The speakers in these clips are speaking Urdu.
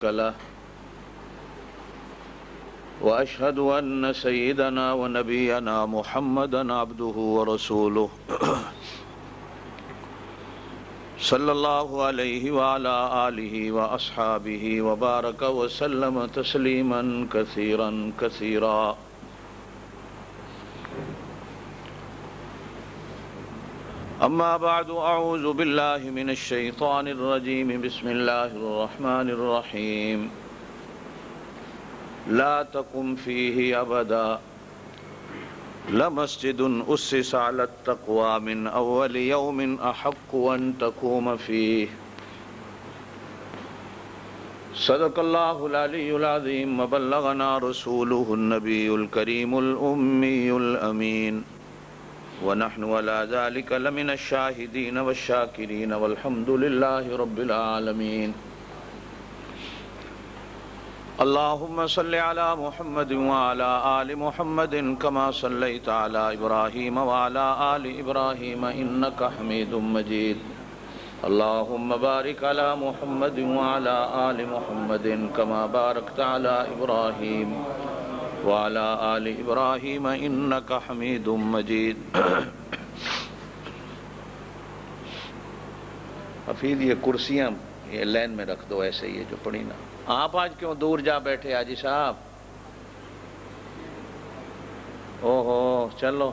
له وأشهد أن سيدنا ونبينا محمدا عبده ورسوله صلى الله عليه وعلى آله وأصحابه وبارك وسلم تسليما كثيرا كثيرا. أما بعد، أعوذ بالله من الشيطان الرجيم. بسم الله الرحمن الرحيم. لا تقم فيه أبدا لمسجد أسس على التقوى من أول يوم أحق أن تقوم فيه. صدق الله العلي العظيم وبلغنا رسوله النبي الكريم الأمي الأمين ونحن على ذلك لمن الشاهدين والشاكرين والحمد لله رب العالمين. اللهم صل على محمد وعلى آل محمد كما صليت على إبراهيم وعلى آل إبراهيم إنك حميد مجيد. اللهم بارك على محمد وعلى آل محمد كما باركت على إبراهيم وعلى آل إبراهيم إنك حميد مجيد. حفیظ یہ کرسیاں یہ لین میں رکھ دو، ایسے ہی جو پڑھی نا. آپ آج کیوں دور جا بیٹھے حاجی صاحب؟ اوہو چلو.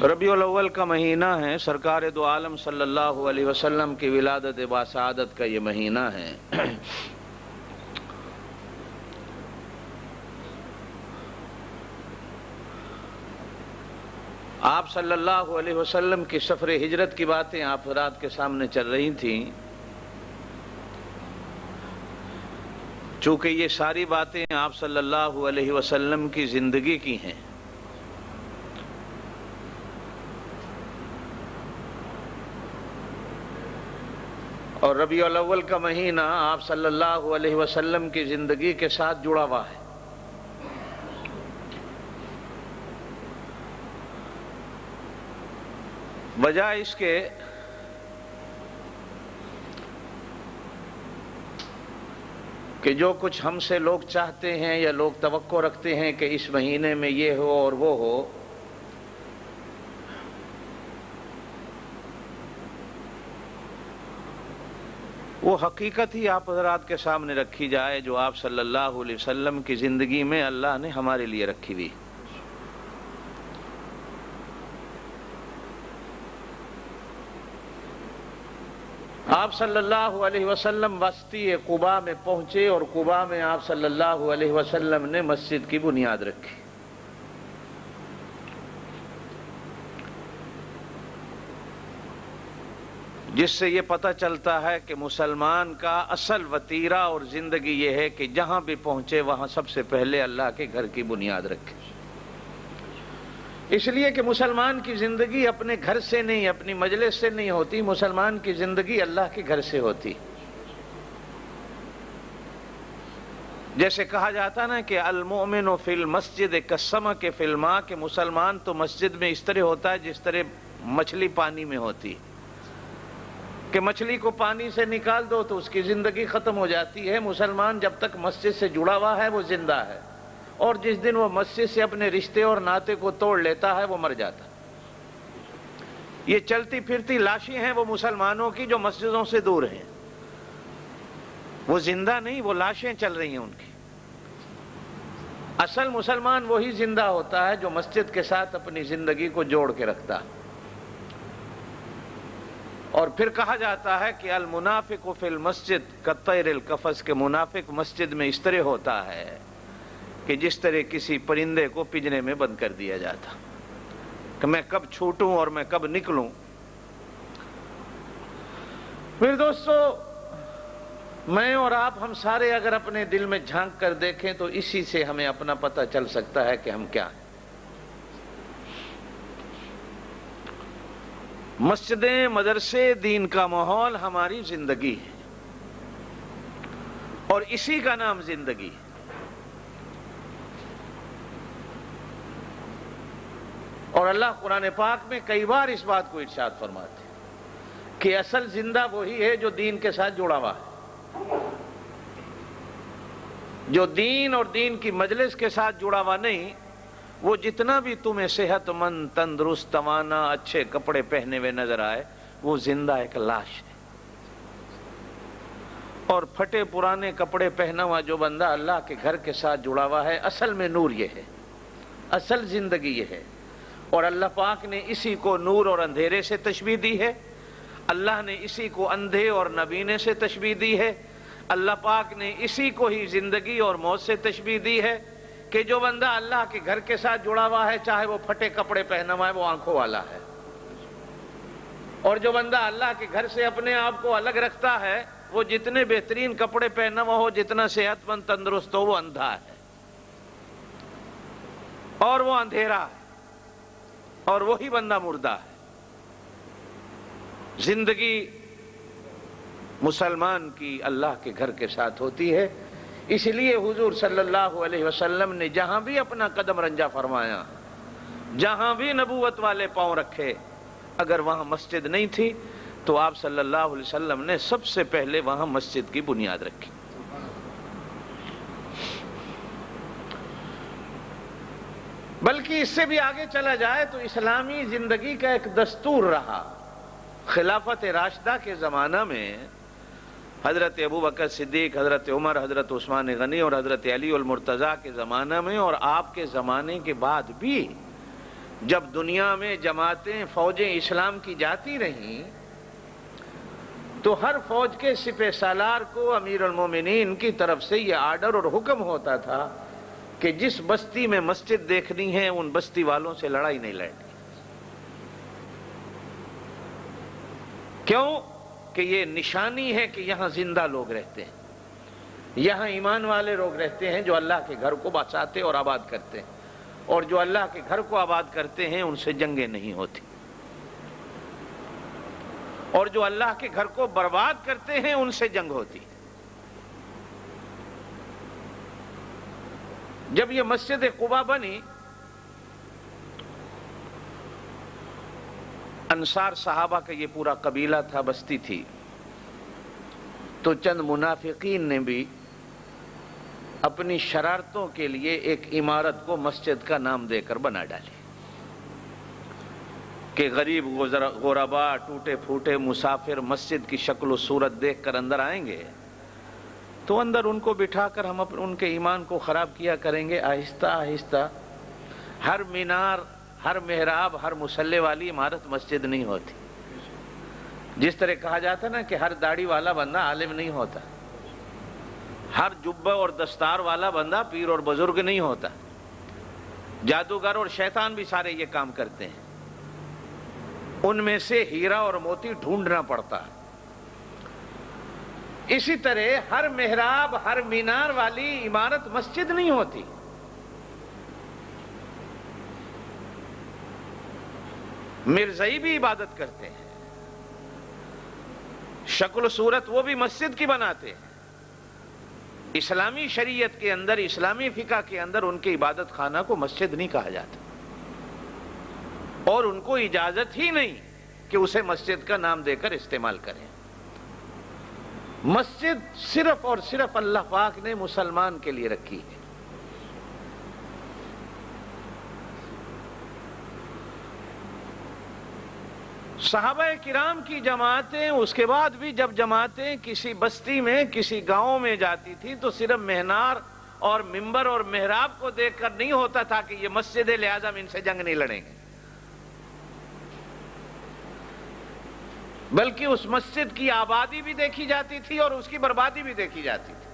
ربیع الاول کا مہینہ ہے، سرکار دو عالم صلی اللہ علیہ وسلم کی ولادت باسعادت کا یہ مہینہ ہے. آپ صلی اللہ علیہ وسلم کی سفر ہجرت کی باتیں آپ حضرات کے سامنے چل رہی تھیں. چونکہ یہ ساری باتیں آپ صلی اللہ علیہ وسلم کی زندگی کی ہیں، اور ربیع الاول کا مہینہ آپ صلی اللہ علیہ وسلم کی زندگی کے ساتھ جڑا ہوا ہے. وجہ اس کے کہ جو کچھ ہم سے لوگ چاہتے ہیں یا لوگ توقع رکھتے ہیں کہ اس مہینے میں یہ ہو اور وہ ہو، وہ حقیقت ہی آپ حضرات کے سامنے رکھی جائے جو آپ صلی اللہ علیہ وسلم کی زندگی میں اللہ نے ہمارے لیے رکھی ہوئی. آپ صلی اللہ علیہ وسلم وسطی قباء میں پہنچے اور قباء میں آپ صلی اللہ علیہ وسلم نے مسجد کی بنیاد رکھی. جس سے یہ پتہ چلتا ہے کہ مسلمان کا اصل وتیرہ اور زندگی یہ ہے کہ جہاں بھی پہنچے وہاں سب سے پہلے اللہ کے گھر کی بنیاد رکھے. اس لیے کہ مسلمان کی زندگی اپنے گھر سے نہیں، اپنی مجلس سے نہیں ہوتی، مسلمان کی زندگی اللہ کے گھر سے ہوتی. جیسے کہا جاتا نا کہ المؤمن فی المسجد کالسمک فی الماء، کہ مسلمان تو مسجد میں اس طرح ہوتا ہے جس طرح مچھلی پانی میں ہوتی، کہ مچھلی کو پانی سے نکال دو تو اس کی زندگی ختم ہو جاتی ہے. مسلمان جب تک مسجد سے جڑا ہوا ہے وہ زندہ ہے، اور جس دن وہ مسجد سے اپنے رشتے اور ناطے کو توڑ لیتا ہے وہ مر جاتا. یہ چلتی پھرتی لاشیں ہیں وہ مسلمانوں کی جو مسجدوں سے دور ہیں. وہ زندہ نہیں، وہ لاشیں چل رہی ہیں ان کی. اصل مسلمان وہی زندہ ہوتا ہے جو مسجد کے ساتھ اپنی زندگی کو جوڑ کے رکھتا. اور پھر کہا جاتا ہے کہ المنافق فی المسجد کالطیر القفص، کے منافق مسجد میں اس طرح ہوتا ہے کہ جس طرح کسی پرندے کو پنجرے میں بند کر دیا جاتا، کہ میں کب چھوٹوں اور میں کب نکلوں. پھر دوستو، میں اور آپ ہم سارے اگر اپنے دل میں جھانک کر دیکھیں تو اسی سے ہمیں اپنا پتہ چل سکتا ہے کہ ہم کیا ہیں. مسجدیں، مدرسے، دین کا ماحول ہماری زندگی ہے، اور اسی کا نام زندگی ہے۔ اور اللہ قرآن پاک میں کئی بار اس بات کو ارشاد فرماتے ہیں کہ اصل زندہ وہی ہے جو دین کے ساتھ جڑا ہوا ہے۔ جو دین اور دین کی مجلس کے ساتھ جڑا ہوا نہیں، وہ جتنا بھی تمہیں صحت مند، تندرست، توانا، اچھے کپڑے پہنے ہوئے نظر آئے، وہ زندہ ایک لاش ہے۔ اور پھٹے پرانے کپڑے پہنا ہوا جو بندہ اللہ کے گھر کے ساتھ جڑا ہوا ہے، اصل میں نور یہ ہے، اصل زندگی یہ ہے۔ اور اللہ پاک نے اسی کو نور اور اندھیرے سے تشبیہ دی ہے، اللہ نے اسی کو اندھے اور نبینے سے تشبیہ دی ہے، اللہ پاک نے اسی کو ہی زندگی اور موت سے تشبیہ دی ہے کہ جو بندہ اللہ کے گھر کے ساتھ جڑا ہوا ہے، چاہے وہ پھٹے کپڑے پہنا ہوا ہے، وہ آنکھوں والا ہے، اور جو بندہ اللہ کے گھر سے اپنے آپ کو الگ رکھتا ہے، وہ جتنے بہترین کپڑے پہنا ہوا ہو، جتنا صحت مند، تندرست ہو، وہ اندھا ہے، اور وہ اندھیرا ہے، اور وہی بندہ مردہ ہے۔ زندگی مسلمان کی اللہ کے گھر کے ساتھ ہوتی ہے۔ اس لیے حضور صلی اللہ علیہ وسلم نے جہاں بھی اپنا قدم رنجا فرمایا، جہاں بھی نبوت والے پاؤں رکھے، اگر وہاں مسجد نہیں تھی تو آپ صلی اللہ علیہ وسلم نے سب سے پہلے وہاں مسجد کی بنیاد رکھی۔ بلکہ اس سے بھی آگے چلا جائے تو اسلامی زندگی کا ایک دستور رہا۔ خلافت راشدہ کے زمانہ میں حضرت ابوبکر صدیق، حضرت عمر، حضرت عثمان غنی اور حضرت علی المرتضیٰ کے زمانہ میں، اور آپ کے زمانے کے بعد بھی جب دنیا میں جماعتیں، فوجیں اسلام کی جاتی رہیں، تو ہر فوج کے سپہ سالار کو امیر المومنین کی طرف سے یہ آرڈر اور حکم ہوتا تھا کہ جس بستی میں مسجد دیکھنی ہے ان بستی والوں سے لڑائی نہیں لڑنی۔ کیوں؟ کہ یہ نشانی ہے کہ یہاں زندہ لوگ رہتے ہیں، یہاں ایمان والے لوگ رہتے ہیں جو اللہ کے گھر کو بساتے اور آباد کرتے ہیں، اور جو اللہ کے گھر کو آباد کرتے ہیں ان سے جنگیں نہیں ہوتی، اور جو اللہ کے گھر کو برباد کرتے ہیں ان سے جنگ ہوتی۔ جب یہ مسجد قباء بنی، انصار صحابہ کا یہ پورا قبیلہ تھا، بستی تھی، تو چند منافقین نے بھی اپنی شرارتوں کے لیے ایک عمارت کو مسجد کا نام دے کر بنا ڈالی کہ غریب غربا، ٹوٹے پھوٹے مسافر مسجد کی شکل و صورت دیکھ کر اندر آئیں گے تو اندر ان کو بٹھا کر ہم ان کے ایمان کو خراب کیا کریں گے۔ آہستہ آہستہ ہر مینار، ہر محراب، ہر مصلی والی عمارت مسجد نہیں ہوتی۔ جس طرح کہا جاتا نا کہ ہر داڑھی والا بندہ عالم نہیں ہوتا، ہر جبہ اور دستار والا بندہ پیر اور بزرگ نہیں ہوتا، جادوگر اور شیطان بھی سارے یہ کام کرتے ہیں، ان میں سے ہیرا اور موتی ڈھونڈنا پڑتا ہے۔ اسی طرح ہر محراب، ہر مینار والی عمارت مسجد نہیں ہوتی۔ مرزائی بھی عبادت کرتے ہیں، شکل و صورت وہ بھی مسجد کی بناتے ہیں۔ اسلامی شریعت کے اندر، اسلامی فقہ کے اندر ان کے عبادت خانہ کو مسجد نہیں کہا جاتا، اور ان کو اجازت ہی نہیں کہ اسے مسجد کا نام دے کر استعمال کریں۔ مسجد صرف اور صرف اللہ پاک نے مسلمان کے لیے رکھی ہے۔ صحابہ کرام کی جماعتیں، اس کے بعد بھی جب جماعتیں کسی بستی میں، کسی گاؤں میں جاتی تھی تو صرف مہنار اور منبر اور محراب کو دیکھ کر نہیں ہوتا تھا کہ یہ مسجد ہے لہذا ہم ان سے جنگ نہیں لڑیں گے، بلکہ اس مسجد کی آبادی بھی دیکھی جاتی تھی اور اس کی بربادی بھی دیکھی جاتی تھی۔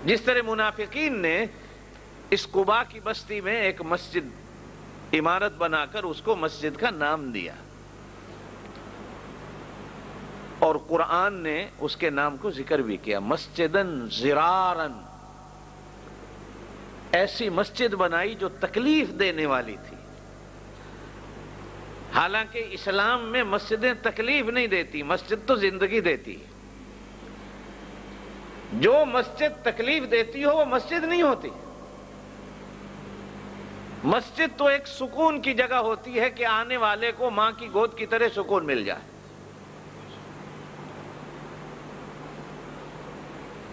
جس طرح منافقین نے اس قباء کی بستی میں ایک مسجد عمارت بنا کر اس کو مسجد کا نام دیا، اور قرآن نے اس کے نام کو ذکر بھی کیا، مسجدن زرارن، ایسی مسجد بنائی جو تکلیف دینے والی تھی، حالانکہ اسلام میں مسجدیں تکلیف نہیں دیتی، مسجد تو زندگی دیتی ہے۔ جو مسجد تکلیف دیتی ہو وہ مسجد نہیں ہوتی۔ مسجد تو ایک سکون کی جگہ ہوتی ہے کہ آنے والے کو ماں کی گود کی طرح سکون مل جائے۔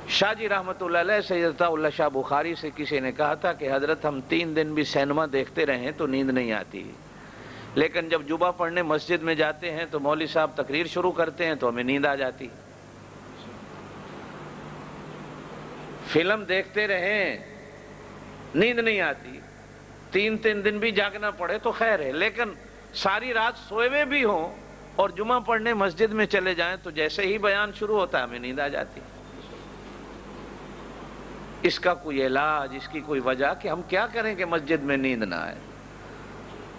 شاہ جی رحمت اللہ علیہ سید اللہ شاہ بخاری سے کسی نے کہا تھا کہ حضرت ہم 3 دن بھی سینما دیکھتے رہیں تو نیند نہیں آتی، لیکن جب جمعہ پڑھنے مسجد میں جاتے ہیں تو مولوی صاحب تقریر شروع کرتے ہیں تو ہمیں نیند آ جاتی۔ فلم دیکھتے رہیں نیند نہیں آتی، 3 دن بھی جاگنا پڑے تو خیر ہے، لیکن ساری رات سوئے ہوئے بھی ہوں اور جمعہ پڑھنے مسجد میں چلے جائیں تو جیسے ہی بیان شروع ہوتا ہے ہمیں نیند آ جاتی۔ اس کا کوئی علاج، اس کی کوئی وجہ کہ ہم کیا کریں کہ مسجد میں نیند نہ آئے؟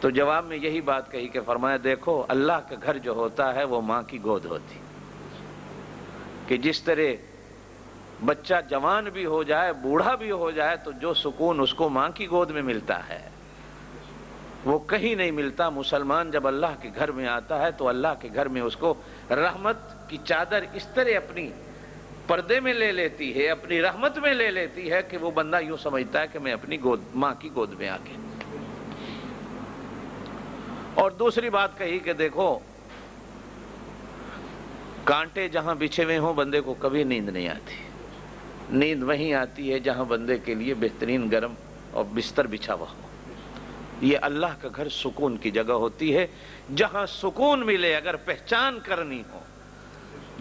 تو جواب میں یہی بات کہی کہ فرمایا دیکھو اللہ کا گھر جو ہوتا ہے وہ ماں کی گود ہوتی، کہ جس طرح بچہ جوان بھی ہو جائے بوڑھا بھی ہو جائے تو جو سکون اس کو ماں کی گود میں ملتا ہے وہ کہیں نہیں ملتا۔ مسلمان جب اللہ کے گھر میں آتا ہے تو اللہ کے گھر میں اس کو رحمت کی چادر اس طرح اپنی پردے میں لے لیتی ہے، اپنی رحمت میں لے لیتی ہے کہ وہ بندہ یوں سمجھتا ہے کہ میں اپنی ماں کی گود میں آ کے۔ اور دوسری بات کہی کہ دیکھو کانٹے جہاں بچھے ہوئے ہوں بندے کو کبھی نیند نہیں آتی، نیند وہیں آتی ہے جہاں بندے کے لیے بہترین گرم اور بستر بچھا ہوا ہو۔ یہ اللہ کا گھر سکون کی جگہ ہوتی ہے، جہاں سکون ملے اگر پہچان کرنی ہو،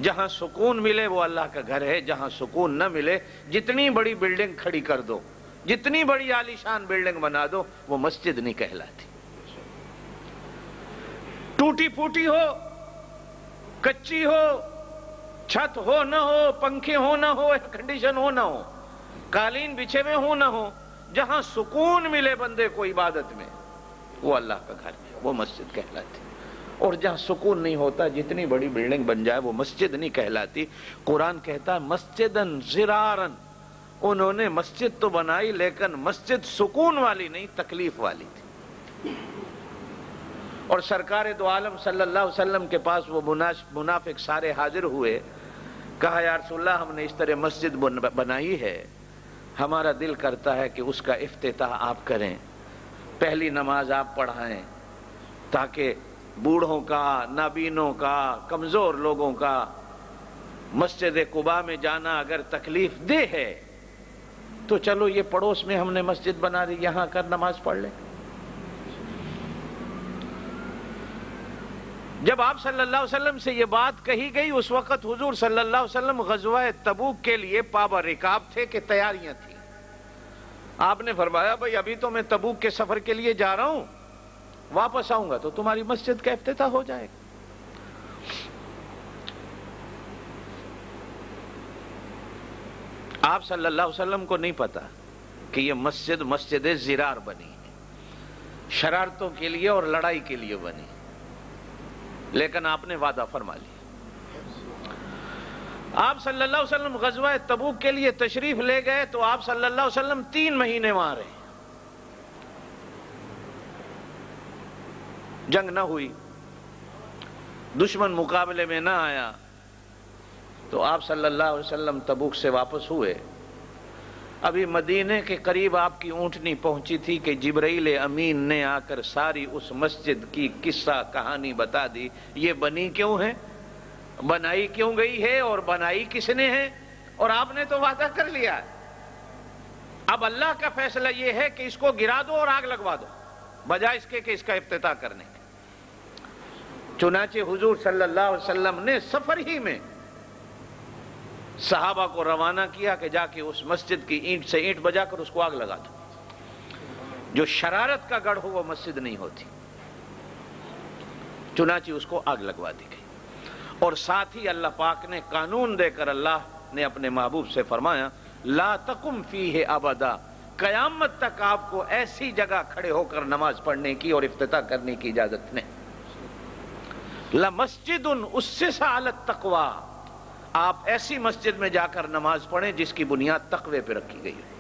جہاں سکون ملے وہ اللہ کا گھر ہے، جہاں سکون نہ ملے جتنی بڑی بلڈنگ کھڑی کر دو، جتنی بڑی عالیشان بلڈنگ بنا دو، وہ مسجد نہیں کہلاتی۔ ٹوٹی پھوٹی ہو، کچی ہو، چھت ہو نہ ہو، پنکھے ہو نہ ہو، ایئر کنڈیشن ہو نہ ہو، قالین بچھے ہوئے ہو نہ ہو، جہاں سکون ملے بندے کو عبادت میں وہ اللہ کا گھر ہے، وہ مسجد کہلاتی۔ اور جہاں سکون نہیں ہوتا جتنی بڑی بلڈنگ بن جائے وہ مسجد نہیں کہلاتی۔ قرآن کہتا ہے مسجدن زرارن، انہوں نے مسجد تو بنائی لیکن مسجد سکون والی نہیں تکلیف والی تھی۔ اور سرکار دو عالم صلی اللہ علیہ وسلم کے پاس وہ منافق سارے حاضر ہوئے، کہا یا رسول اللہ ہم نے اس طرح مسجد بنائی ہے، ہمارا دل کرتا ہے کہ اس کا افتتاح آپ کریں، پہلی نماز آپ پڑھائیں تاکہ بوڑھوں کا، نابینوں کا، کمزور لوگوں کا مسجد قباء میں جانا اگر تکلیف دہ ہے تو چلو یہ پڑوس میں ہم نے مسجد بنا دی، یہاں کر نماز پڑھ لیں۔ جب آپ صلی اللہ علیہ وسلم سے یہ بات کہی گئی اس وقت حضور صلی اللہ علیہ وسلم غزوہ تبوک کے لیے پابہ رکاب تھے کہ تیاریاں تھیں۔ آپ نے فرمایا بھائی ابھی تو میں تبوک کے سفر کے لیے جا رہا ہوں، واپس آؤں گا تو تمہاری مسجد کا افتتاح ہو جائے گا۔ آپ صلی اللہ علیہ وسلم کو نہیں پتا کہ یہ مسجد زرار بنی ہے، شرارتوں کے لیے اور لڑائی کے لیے بنی، لیکن آپ نے وعدہ فرما لیا۔ آپ صلی اللہ علیہ وسلم غزوہ تبوک کے لیے تشریف لے گئے تو آپ صلی اللہ علیہ وسلم 3 مہینے وہاں رہے، جنگ نہ ہوئی، دشمن مقابلے میں نہ آیا، تو آپ صلی اللہ علیہ وسلم تبوک سے واپس ہوئے۔ ابھی مدینے کے قریب آپ کی اونٹنی پہنچی تھی کہ جبرائیل امین نے آ کر ساری اس مسجد کی قصہ کہانی بتا دی، یہ بنی کیوں ہے، بنائی کیوں گئی ہے اور بنائی کس نے ہے، اور آپ نے تو وعدہ کر لیا ہے۔ اب اللہ کا فیصلہ یہ ہے کہ اس کو گرا دو اور آگ لگوا دو بجائے اس کے کہ اس کا افتتاح کرنے کے۔ چنانچہ حضور صلی اللہ علیہ وسلم نے سفر ہی میں صحابہ کو روانہ کیا کہ جا کے اس مسجد کی اینٹ سے اینٹ بجا کر اس کو آگ لگا دو۔ جو شرارت کا گڑھ ہو وہ مسجد نہیں ہوتی۔ چنانچہ اس کو آگ لگوا دی گئی، اور ساتھ ہی اللہ پاک نے قانون دے کر اللہ نے اپنے محبوب سے فرمایا لا تقم فیہ ابدا، قیامت تک آپ کو ایسی جگہ کھڑے ہو کر نماز پڑھنے کی اور افتتاح کرنے کی اجازت نہیں۔ لمسجد اسس علی التقوی، آپ ایسی مسجد میں جا کر نماز پڑھیں جس کی بنیاد تقوی پہ رکھی گئی ہے۔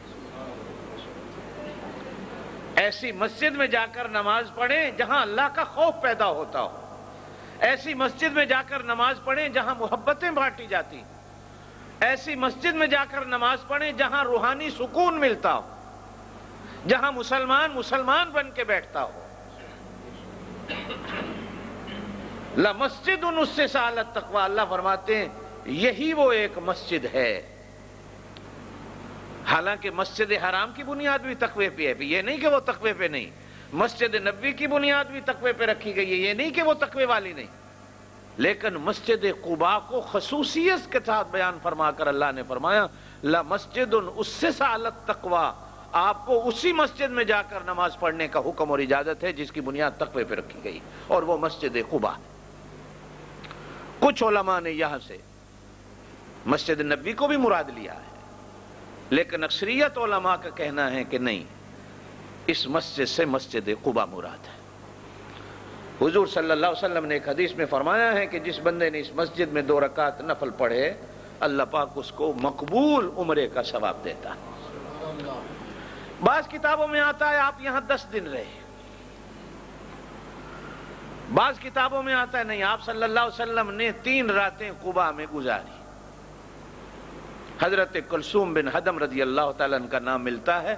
ایسی مسجد میں جا کر نماز پڑھیں جہاں اللہ کا خوف پیدا ہوتا ہو، ایسی مسجد میں جا کر نماز پڑھیں جہاں محبتیں بانٹی جاتی، ایسی مسجد میں جا کر نماز پڑھیں جہاں روحانی سکون ملتا ہو، جہاں مسلمان بن کے بیٹھتا ہو۔ لَمَسْجِدٌ أُسِّسَ عَلَى التَّقْوَىٰ، اللہ فرماتے ہیں یہی وہ ایک مسجد ہے۔ حالانکہ مسجد حرام کی بنیاد بھی تقوی پہ ہے، یہ نہیں کہ وہ تقوی پہ نہیں، مسجد نبوی کی بنیاد بھی تقوی پہ رکھی گئی ہے، یہ نہیں کہ وہ تقوی والی نہیں، لیکن مسجد قباء کو خصوصیت کے ساتھ بیان فرما کر اللہ نے فرمایا لَمَسْجِدٌ أُسِّسَ عَلَى التَّقْوَىٰ، آپ کو اسی مسجد میں جا کر نماز پڑھنے کا حکم اور اجازت ہے جس کی بنیاد تقوی پہ رکھی گئی، اور وہ مسجد قباء۔ کچھ علماء نے یہاں سے مسجد نبوی کو بھی مراد لیا ہے، لیکن اکثریت علماء کا کہنا ہے کہ نہیں، اس مسجد سے مسجد قباء مراد ہے۔ حضور صلی اللہ علیہ وسلم نے ایک حدیث میں فرمایا ہے کہ جس بندے نے اس مسجد میں 2 رکعت نفل پڑھے اللہ پاک اس کو مقبول عمرے کا ثواب دیتا ہے۔ بعض کتابوں میں آتا ہے آپ یہاں 10 دن رہے، بعض کتابوں میں آتا ہے نہیں، آپ صلی اللہ علیہ وسلم نے 3 راتیں قباء میں گزاری۔ حضرت کلثوم بن حدم رضی اللہ تعالیٰ عنہ کا نام ملتا ہے،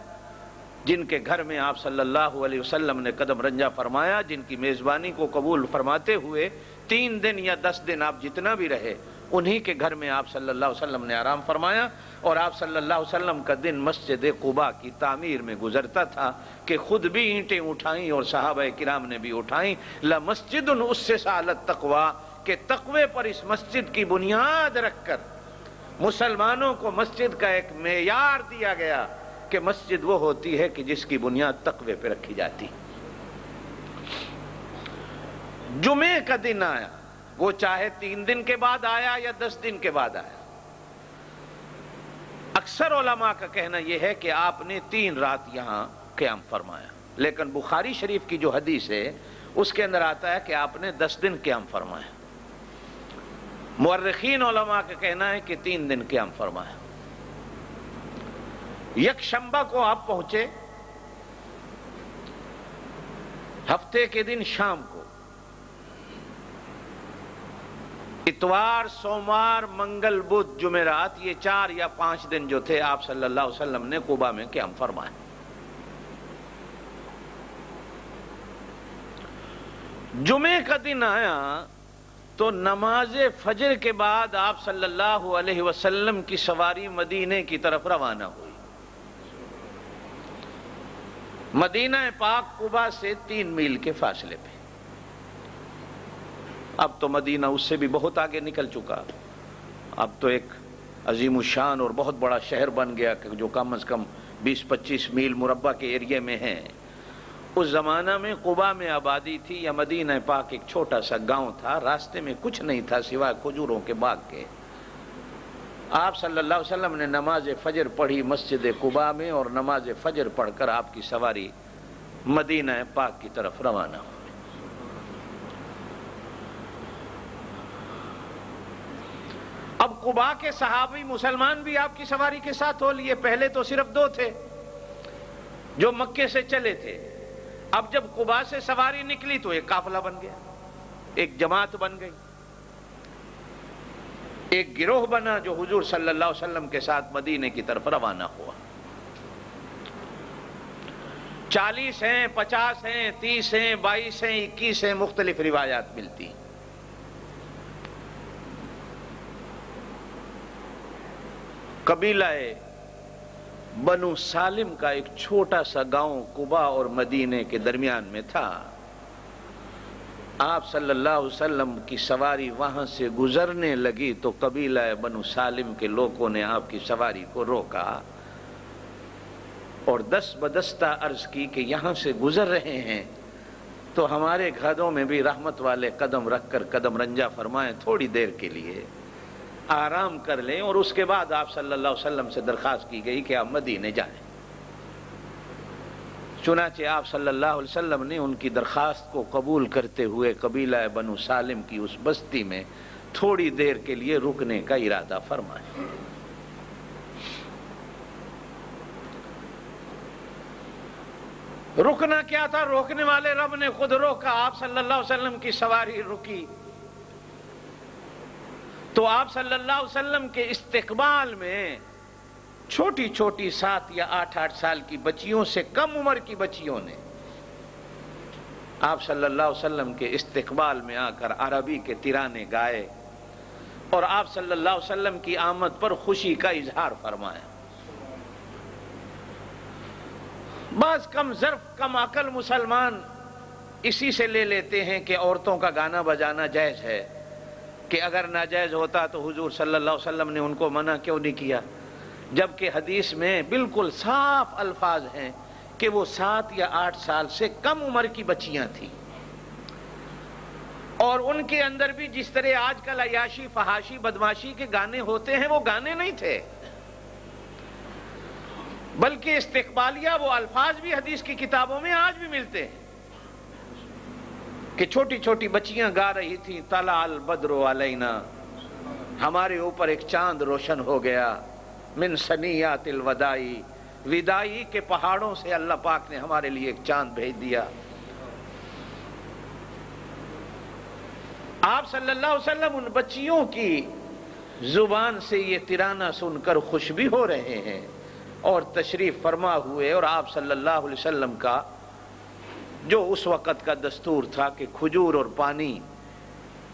جن کے گھر میں آپ صلی اللہ علیہ وسلم نے قدم رنجہ فرمایا، جن کی میزبانی کو قبول فرماتے ہوئے 3 دن یا 10 دن آپ جتنا بھی رہے انہی کے گھر میں آپ صلی اللہ علیہ وسلم نے آرام فرمایا، اور آپ صلی اللہ علیہ وسلم کا دن مسجد قباء کی تعمیر میں گزرتا تھا کہ خود بھی اینٹیں اٹھائیں اور صحابہ کرام نے بھی اٹھائیں۔ لَمَسْجِدٌ أُسِّسَ عَلَى التَّقْوَىٰ، کہ تقوی پر اس مسجد کی بنیاد رکھ کر مسلمانوں کو مسجد کا ایک معیار دیا گیا کہ مسجد وہ ہوتی ہے کہ جس کی بنیاد تقوی پہ رکھی جاتی۔ جمعے کا دن آیا، وہ چاہے 3 دن کے بعد آیا یا 10 دن کے بعد آیا، اکثر علماء کا کہنا یہ ہے کہ آپ نے 3 رات یہاں قیام فرمایا، لیکن بخاری شریف کی جو حدیث ہے اس کے اندر آتا ہے کہ آپ نے 10 دن قیام فرمایا۔ مورخین علماء کا کہنا ہے کہ 3 دن قیام فرمایا۔ یکشنبہ کو آپ پہنچے، ہفتے کے دن شام کو، اتوار، سوموار، منگل، بدھ، جمعرات، یہ 4 یا 5 دن جو تھے آپ صلی اللہ علیہ وسلم نے قباء میں قیام فرمایا۔ جمعے کا دن آیا تو نماز فجر کے بعد آپ صلی اللہ علیہ وسلم کی سواری مدینے کی طرف روانہ ہوئی۔ مدینہ پاک قباء سے 3 میل کے فاصلے پہ، اب تو مدینہ اس سے بھی بہت آگے نکل چکا، اب تو ایک عظیم الشان اور بہت بڑا شہر بن گیا کہ جو کم از کم 20-25 میل مربع کے ایریے میں ہے۔ اس زمانہ میں قباء میں آبادی تھی یا مدینہ پاک ایک چھوٹا سا گاؤں تھا، راستے میں کچھ نہیں تھا سوائے کھجوروں کے باغ کے۔ آپ صلی اللہ علیہ وسلم نے نماز فجر پڑھی مسجد قباء میں، اور نماز فجر پڑھ کر آپ کی سواری مدینہ پاک کی طرف روانہ ہوئی۔ اب قباء کے صحابی مسلمان بھی آپ کی سواری کے ساتھ ہو لیے، پہلے تو صرف 2 تھے جو مکے سے چلے تھے، اب جب قباء سے سواری نکلی تو ایک قافلہ بن گیا، ایک جماعت بن گئی، ایک گروہ بنا جو حضور صلی اللہ علیہ وسلم کے ساتھ مدینے کی طرف روانہ ہوا۔ 40 ہیں، 50 ہیں، 30 ہیں، 22 ہیں، 21 ہیں، مختلف روایات ملتی۔ قبیلہ بنو سالم کا ایک چھوٹا سا گاؤں قباء اور مدینے کے درمیان میں تھا۔ آپ صلی اللہ علیہ وسلم کی سواری وہاں سے گزرنے لگی تو قبیلہ بنو سالم کے لوگوں نے آپ کی سواری کو روکا اور دست بدستہ عرض کی کہ یہاں سے گزر رہے ہیں تو ہمارے گھروں میں بھی رحمت والے قدم رکھ کر قدم رنجہ فرمائیں، تھوڑی دیر کے لیے آرام کر لیں۔ اور اس کے بعد آپ صلی اللہ علیہ وسلم سے درخواست کی گئی کہ آپ مدینے جائیں۔ چنانچہ آپ صلی اللہ علیہ وسلم نے ان کی درخواست کو قبول کرتے ہوئے قبیلہ بنو سالم کی اس بستی میں تھوڑی دیر کے لیے رکنے کا ارادہ فرمایا۔ رکنا کیا تھا؟ روکنے والے رب نے خود روکا، آپ صلی اللہ علیہ وسلم کی سواری رکی تو آپ صلی اللہ علیہ وسلم کے استقبال میں چھوٹی چھوٹی 7 یا 8 سال کی بچیوں سے کم عمر کی بچیوں نے آپ صلی اللہ علیہ وسلم کے استقبال میں آ کر عربی کے ترانے گائے اور آپ صلی اللہ علیہ وسلم کی آمد پر خوشی کا اظہار فرمایا۔ بعض کم ظرف کم عقل مسلمان اسی سے لے لیتے ہیں کہ عورتوں کا گانا بجانا جائز ہے، کہ اگر ناجائز ہوتا تو حضور صلی اللہ علیہ وسلم نے ان کو منع کیوں نہیں کیا، جبکہ حدیث میں بالکل صاف الفاظ ہیں کہ وہ 7 یا 8 سال سے کم عمر کی بچیاں تھیں، اور ان کے اندر بھی جس طرح آج کل عیاشی فحاشی بدماشی کے گانے ہوتے ہیں وہ گانے نہیں تھے، بلکہ استقبالیہ وہ الفاظ بھی حدیث کی کتابوں میں آج بھی ملتے ہیں کہ چھوٹی چھوٹی بچیاں گا رہی تھیں، طلع البدر علینا، ہمارے اوپر ایک چاند روشن ہو گیا، من ثنیات الوداعی، وداعی کے پہاڑوں سے اللہ پاک نے ہمارے لیے ایک چاند بھیج دیا۔ آپ صلی اللہ علیہ وسلم ان بچیوں کی زبان سے یہ ترانہ سن کر خوش بھی ہو رہے ہیں اور تشریف فرما ہوئے، اور آپ صلی اللہ علیہ وسلم کا جو اس وقت کا دستور تھا کہ کھجور اور پانی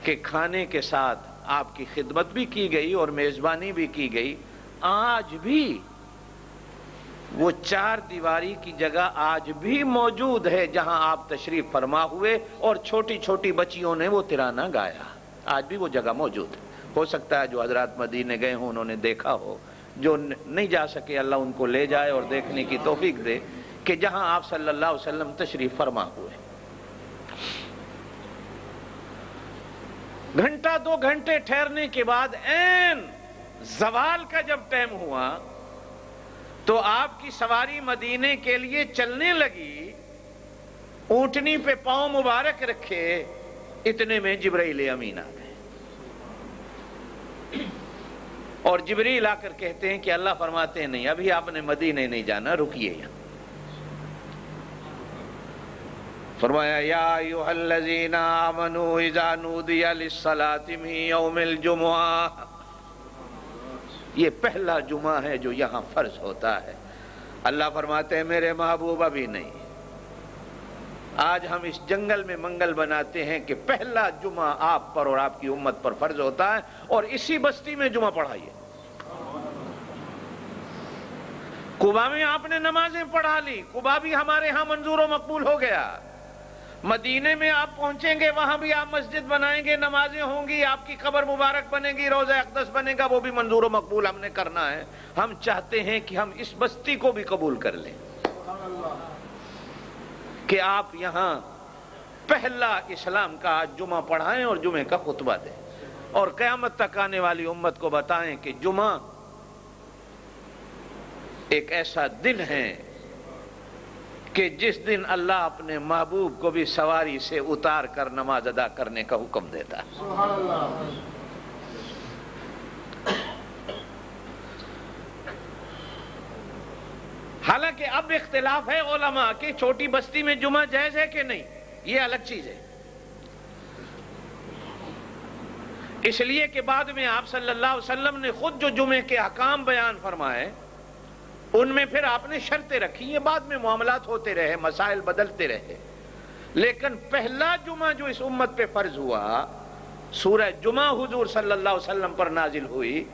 کے کھانے کے ساتھ آپ کی خدمت بھی کی گئی اور میزبانی بھی کی گئی، آج بھی وہ 4 دیواری کی جگہ آج بھی موجود ہے جہاں آپ تشریف فرما ہوئے اور چھوٹی چھوٹی بچیوں نے وہ ترانہ گایا، آج بھی وہ جگہ موجود ہے۔ ہو سکتا ہے جو حضرات مدینے گئے ہوں انہوں نے دیکھا ہو، جو نہیں جا سکے اللہ ان کو لے جائے اور دیکھنے کی توفیق دے کہ جہاں آپ صلی اللہ علیہ وسلم تشریف فرما ہوئے۔ گھنٹہ 2 گھنٹے ٹھہرنے کے بعد عین زوال کا جب ٹائم ہوا تو آپ کی سواری مدینے کے لیے چلنے لگی، اونٹنی پہ پاؤں مبارک رکھے، اتنے میں جبرائیل امین آ گئے، اور جبریل آ کر کہتے ہیں کہ اللہ فرماتے ہیں نہیں، ابھی آپ نے مدینے نہیں جانا، رکیے یہاں۔ فرمایا یا ایھا الذین آمنوا اذا نودی للصلاۃ من یوم الجمعہ، یہ پہلا جمعہ ہے جو یہاں فرض ہوتا ہے۔ اللہ فرماتے ہیں میرے محبوب ابھی نہیں، آج ہم اس جنگل میں منگل بناتے ہیں کہ پہلا جمعہ آپ پر اور آپ کی امت پر فرض ہوتا ہے، اور اسی بستی میں جمعہ پڑھائیے۔ قباء میں آپ نے نمازیں پڑھا لی، قباء بھی ہمارے ہاں منظور و مقبول ہو گیا، مدینے میں آپ پہنچیں گے وہاں بھی آپ مسجد بنائیں گے، نمازیں ہوں گی، آپ کی قبر مبارک بنے گی، روضہ اقدس بنے گا، وہ بھی منظور و مقبول ہم نے کرنا ہے۔ ہم چاہتے ہیں کہ ہم اس بستی کو بھی قبول کر لیں کہ آپ یہاں پہلا اسلام کا آج جمعہ پڑھائیں اور جمعے کا خطبہ دیں، اور قیامت تک آنے والی امت کو بتائیں کہ جمعہ ایک ایسا دن ہے کہ جس دن اللہ اپنے محبوب کو بھی سواری سے اتار کر نماز ادا کرنے کا حکم دیتا ہے۔ سبحان اللہ۔ حالانکہ اب اختلاف ہے علماء کہ چھوٹی بستی میں جمعہ جائز ہے کہ نہیں، یہ الگ چیز ہے، اس لیے کہ بعد میں آپ صلی اللہ علیہ وسلم نے خود جو جمعے کے احکام بیان فرمائے ان میں پھر آپ نے شرطیں رکھی، یہ بعد میں معاملات ہوتے رہے، مسائل بدلتے رہے، لیکن پہلا جمعہ جو اس امت پہ فرض ہوا، سورہ جمعہ حضور صلی اللہ علیہ وسلم پر نازل ہوئی،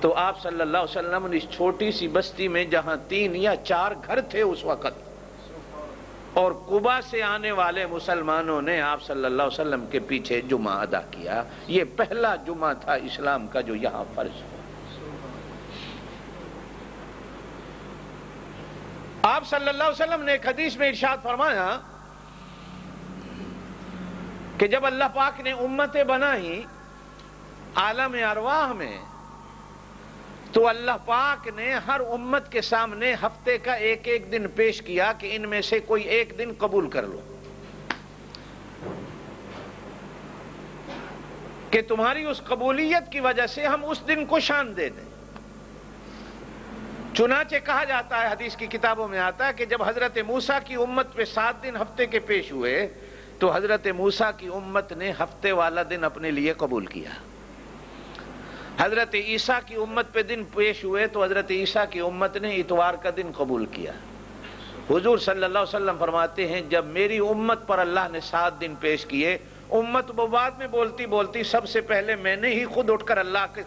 تو آپ صلی اللہ علیہ وسلم نے اس چھوٹی سی بستی میں جہاں 3 یا 4 گھر تھے اس وقت، اور قباء سے آنے والے مسلمانوں نے آپ صلی اللہ علیہ وسلم کے پیچھے جمعہ ادا کیا۔ یہ پہلا جمعہ تھا اسلام کا جو یہاں فرض ہوا۔ آپ صلی اللہ علیہ وسلم نے ایک حدیث میں ارشاد فرمایا کہ جب اللہ پاک نے امتیں بنائیں عالم ارواح میں، تو اللہ پاک نے ہر امت کے سامنے ہفتے کا ایک ایک دن پیش کیا کہ ان میں سے کوئی ایک دن قبول کر لو، کہ تمہاری اس قبولیت کی وجہ سے ہم اس دن کو شان دے دیں۔ چنانچہ کہا جاتا ہے، حدیث کی کتابوں میں آتا ہے کہ جب حضرت موسیٰ کی امت پہ 7 دن ہفتے کے پیش ہوئے تو حضرت موسیٰ کی امت نے ہفتے والا دن اپنے لیے قبول کیا۔ حضرت عیسیٰ کی امت پہ دن پیش ہوئے تو حضرت عیسیٰ کی امت نے اتوار کا دن قبول کیا۔ حضور صلی اللہ علیہ وسلم فرماتے ہیں جب میری امت پر اللہ نے 7 دن پیش کیے، امت وہ بعد میں بولتی بولتی سب سے پہلے میں نے ہی خود اٹھ کر اللہ کے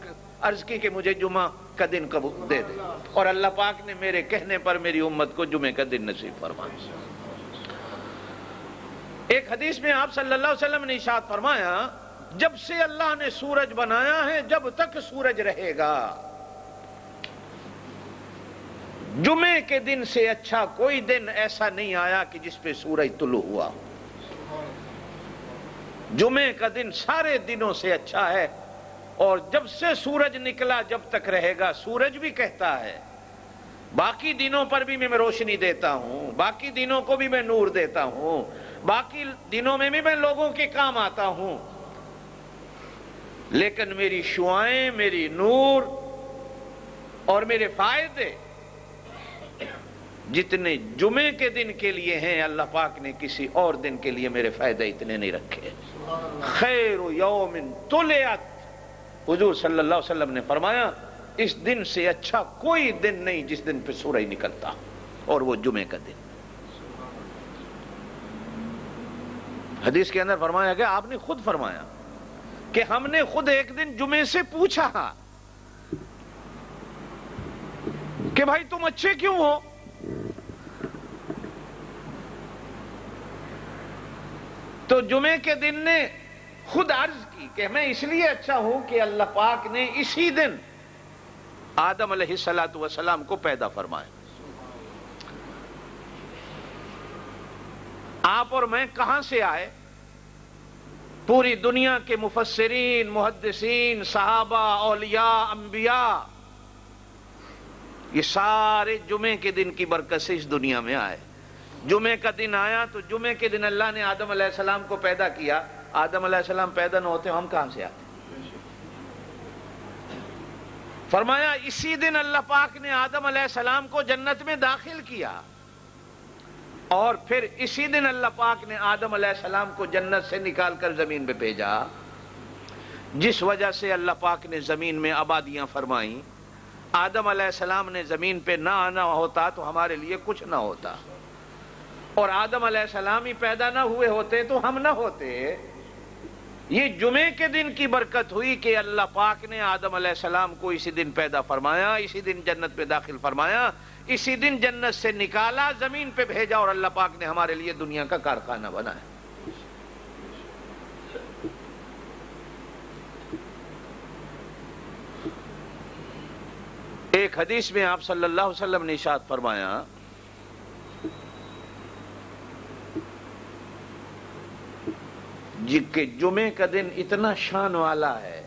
عرض کی کہ مجھے جمعہ کا دن قبول دے دے، اور اللہ پاک نے میرے کہنے پر میری امت کو جمعے کا دن نصیب فرمایا۔ ایک حدیث میں آپ صلی اللہ علیہ وسلم نے ارشاد فرمایا جب سے اللہ نے سورج بنایا ہے جب تک سورج رہے گا جمعے کے دن سے اچھا کوئی دن ایسا نہیں آیا کہ جس پہ سورج طلوع ہوا۔ جمعے کا دن سارے دنوں سے اچھا ہے، اور جب سے سورج نکلا جب تک رہے گا۔ سورج بھی کہتا ہے باقی دنوں پر بھی میں روشنی دیتا ہوں، باقی دنوں کو بھی میں نور دیتا ہوں، باقی دنوں میں بھی میں لوگوں کے کام آتا ہوں، لیکن میری شعائیں، میری نور اور میرے فائدے جتنے جمعے کے دن کے لیے ہیں اللہ پاک نے کسی اور دن کے لیے میرے فائدے اتنے نہیں رکھے۔ خیر یوم طلعت، حضور صلی اللہ علیہ وسلم نے فرمایا اس دن سے اچھا کوئی دن نہیں جس دن پہ سورج نکلتا، اور وہ جمعے کا دن۔ حدیث کے اندر فرمایا گیا، آپ نے خود فرمایا کہ ہم نے خود ایک دن جمعے سے پوچھا کہ بھائی تم اچھے کیوں ہو؟ تو جمعے کے دن نے خود عرض کی کہ میں اس لیے اچھا ہوں کہ اللہ پاک نے اسی دن آدم علیہ السلام کو پیدا فرمایا۔ آپ اور میں کہاں سے آئے؟ پوری دنیا کے مفسرین، محدثین، صحابہ، اولیاء، انبیاء، یہ سارے جمعے کے دن کی برکت سے اس دنیا میں آئے۔ جمعے کا دن آیا تو جمعے کے دن اللہ نے آدم علیہ السلام کو پیدا کیا۔ آدم علیہ السلام پیدا نہ ہوتے ہم کہاں سے آتے؟ فرمایا اسی دن اللہ پاک نے آدم علیہ السلام کو جنت میں داخل کیا، اور پھر اسی دن اللہ پاک نے آدم علیہ السلام کو جنت سے نکال کر زمین پہ بھیجا، جس وجہ سے اللہ پاک نے زمین میں آبادیاں فرمائیں۔ آدم علیہ السلام نے زمین پہ نہ آنا ہوتا تو ہمارے لیے کچھ نہ ہوتا، اور آدم علیہ السلام ہی پیدا نہ ہوئے ہوتے تو ہم نہ ہوتے۔ یہ جمعے کے دن کی برکت ہوئی کہ اللہ پاک نے آدم علیہ السلام کو اسی دن پیدا فرمایا، اسی دن جنت پہ داخل فرمایا، اسی دن جنت سے نکالا، زمین پہ بھیجا، اور اللہ پاک نے ہمارے لیے دنیا کا کارخانہ بنایا۔ ایک حدیث میں آپ صلی اللہ علیہ وسلم نے ارشاد فرمایا کہ جمعے کا دن اتنا شان والا ہے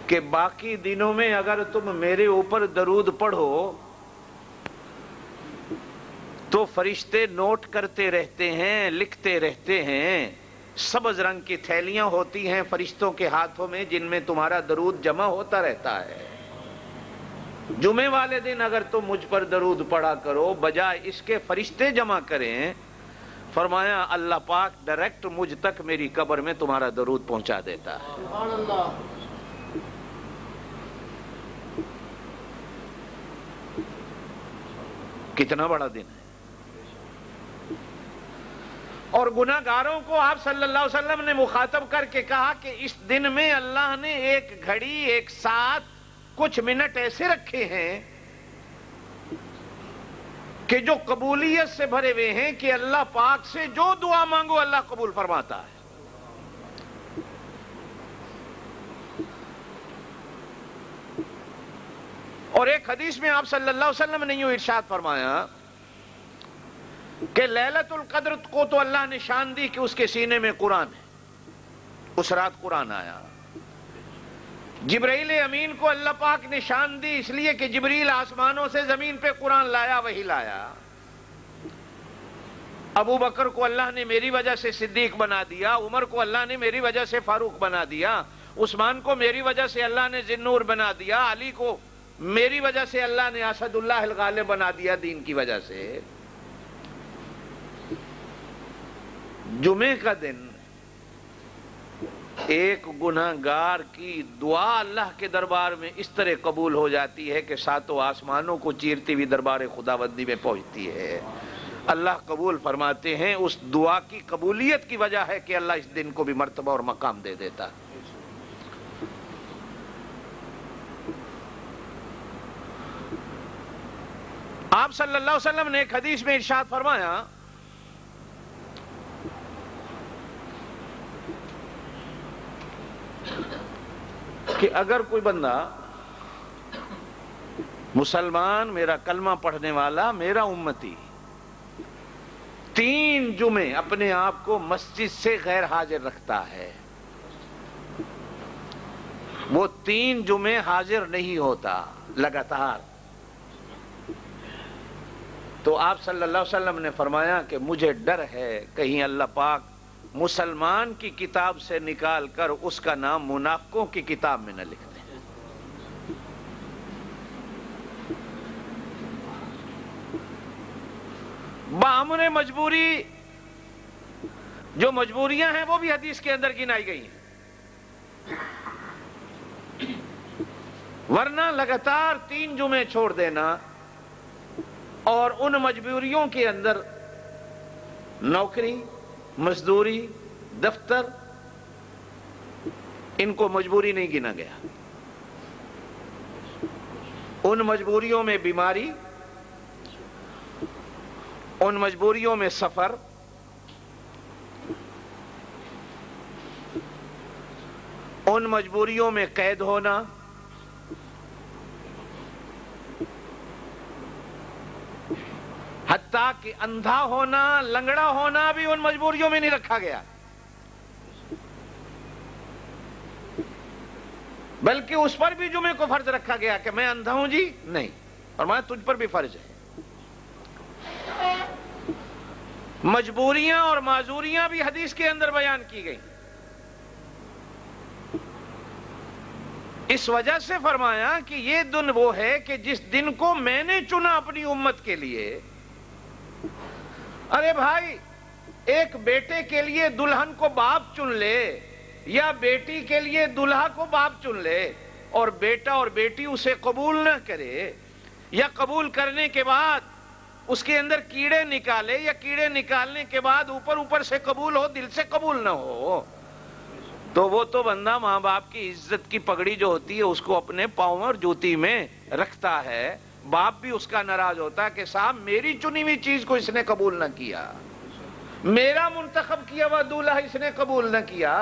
کہ باقی دنوں میں اگر تم میرے اوپر درود پڑھو تو فرشتے نوٹ کرتے رہتے ہیں، لکھتے رہتے ہیں۔ سبز رنگ کی تھیلیاں ہوتی ہیں فرشتوں کے ہاتھوں میں جن میں تمہارا درود جمع ہوتا رہتا ہے۔ جمعے والے دن اگر تم مجھ پر درود پڑھا کرو بجائے اس کے فرشتے جمع کریں، فرمایا اللہ پاک ڈائریکٹ مجھ تک میری قبر میں تمہارا درود پہنچا دیتا ہے۔ سبحان اللہ۔ کتنا بڑا دن ہے۔ اور گناہگاروں کو آپ صلی اللہ علیہ وسلم نے مخاطب کر کے کہا کہ اس دن میں اللہ نے ایک گھڑی، ایک ساتھ، کچھ منٹ ایسے رکھے ہیں کہ جو قبولیت سے بھرے ہوئے ہیں کہ اللہ پاک سے جو دعا مانگو اللہ قبول فرماتا ہے۔ اور ایک حدیث میں آپ صلی اللہ علیہ وسلم نے یوں ارشاد فرمایا کہ لیلۃ القدر کو تو اللہ نے شان دی کہ اس کے سینے میں قرآن ہے، اس رات قرآن آیا۔ جبرائیل امین کو اللہ پاک نے شان دی اس لیے کہ جبریل آسمانوں سے زمین پہ قرآن لایا، وہی لایا۔ ابو بکر کو اللہ نے میری وجہ سے صدیق بنا دیا، عمر کو اللہ نے میری وجہ سے فاروق بنا دیا، عثمان کو میری وجہ سے اللہ نے ذی النور بنا دیا، علی کو میری وجہ سے اللہ نے اسد اللہ الغالب بنا دیا دین کی وجہ سے۔ جمعے کا دن ایک گنہگار کی دعا اللہ کے دربار میں اس طرح قبول ہو جاتی ہے کہ ساتوں آسمانوں کو چیرتی ہوئی دربار خداوندی میں پہنچتی ہے۔ اللہ قبول فرماتے ہیں، اس دعا کی قبولیت کی وجہ ہے کہ اللہ اس دن کو بھی مرتبہ اور مقام دے دیتا۔ آپ صلی اللہ علیہ وسلم نے ایک حدیث میں ارشاد فرمایا کہ اگر کوئی بندہ مسلمان، میرا کلمہ پڑھنے والا، میرا امتی، 3 جمعے اپنے آپ کو مسجد سے غیر حاضر رکھتا ہے، وہ 3 جمعے حاضر نہیں ہوتا لگاتار، تو آپ صلی اللہ علیہ وسلم نے فرمایا کہ مجھے ڈر ہے کہیں اللہ پاک مسلمان کی کتاب سے نکال کر اس کا نام منافقوں کی کتاب میں نہ لکھ دیں۔ بامر مجبوری، جو مجبوریاں ہیں وہ بھی حدیث کے اندر گنائی گئی ہیں، ورنہ لگاتار 3 جمعے چھوڑ دینا اور ان مجبوریوں کے اندر نوکری، مزدوری، دفتر، ان کو مجبوری نہیں گنا گیا، ان مجبوریوں میں بیماری، ان مجبوریوں میں سفر، ان مجبوریوں میں قید ہونا، حتیٰ کہ اندھا ہونا، لنگڑا ہونا بھی ان مجبوریوں میں نہیں رکھا گیا، بلکہ اس پر بھی جمعے کو فرض رکھا گیا کہ میں اندھا ہوں جی نہیں، اور میں تجھ پر بھی فرض ہے۔ مجبوریاں اور معذوریاں بھی حدیث کے اندر بیان کی گئی، اس وجہ سے فرمایا کہ یہ دن وہ ہے کہ جس دن کو میں نے چنا اپنی امت کے لیے۔ ارے بھائی، ایک بیٹے کے لیے دلہن کو باپ چن لے یا بیٹی کے لیے دلہا کو باپ چن لے، اور بیٹا اور بیٹی اسے قبول نہ کرے، یا قبول کرنے کے بعد اس کے اندر کیڑے نکالے، یا کیڑے نکالنے کے بعد اوپر سے قبول ہو، دل سے قبول نہ ہو، تو وہ تو بندہ ماں باپ کی عزت کی پگڑی جو ہوتی ہے اس کو اپنے پاؤں اور جوتی میں رکھتا ہے۔ باپ بھی اس کا ناراض ہوتا ہے کہ صاحب میری چنی ہوئی چیز کو اس نے قبول نہ کیا، میرا منتخب کیا ہوا دولہا اس نے قبول نہ کیا۔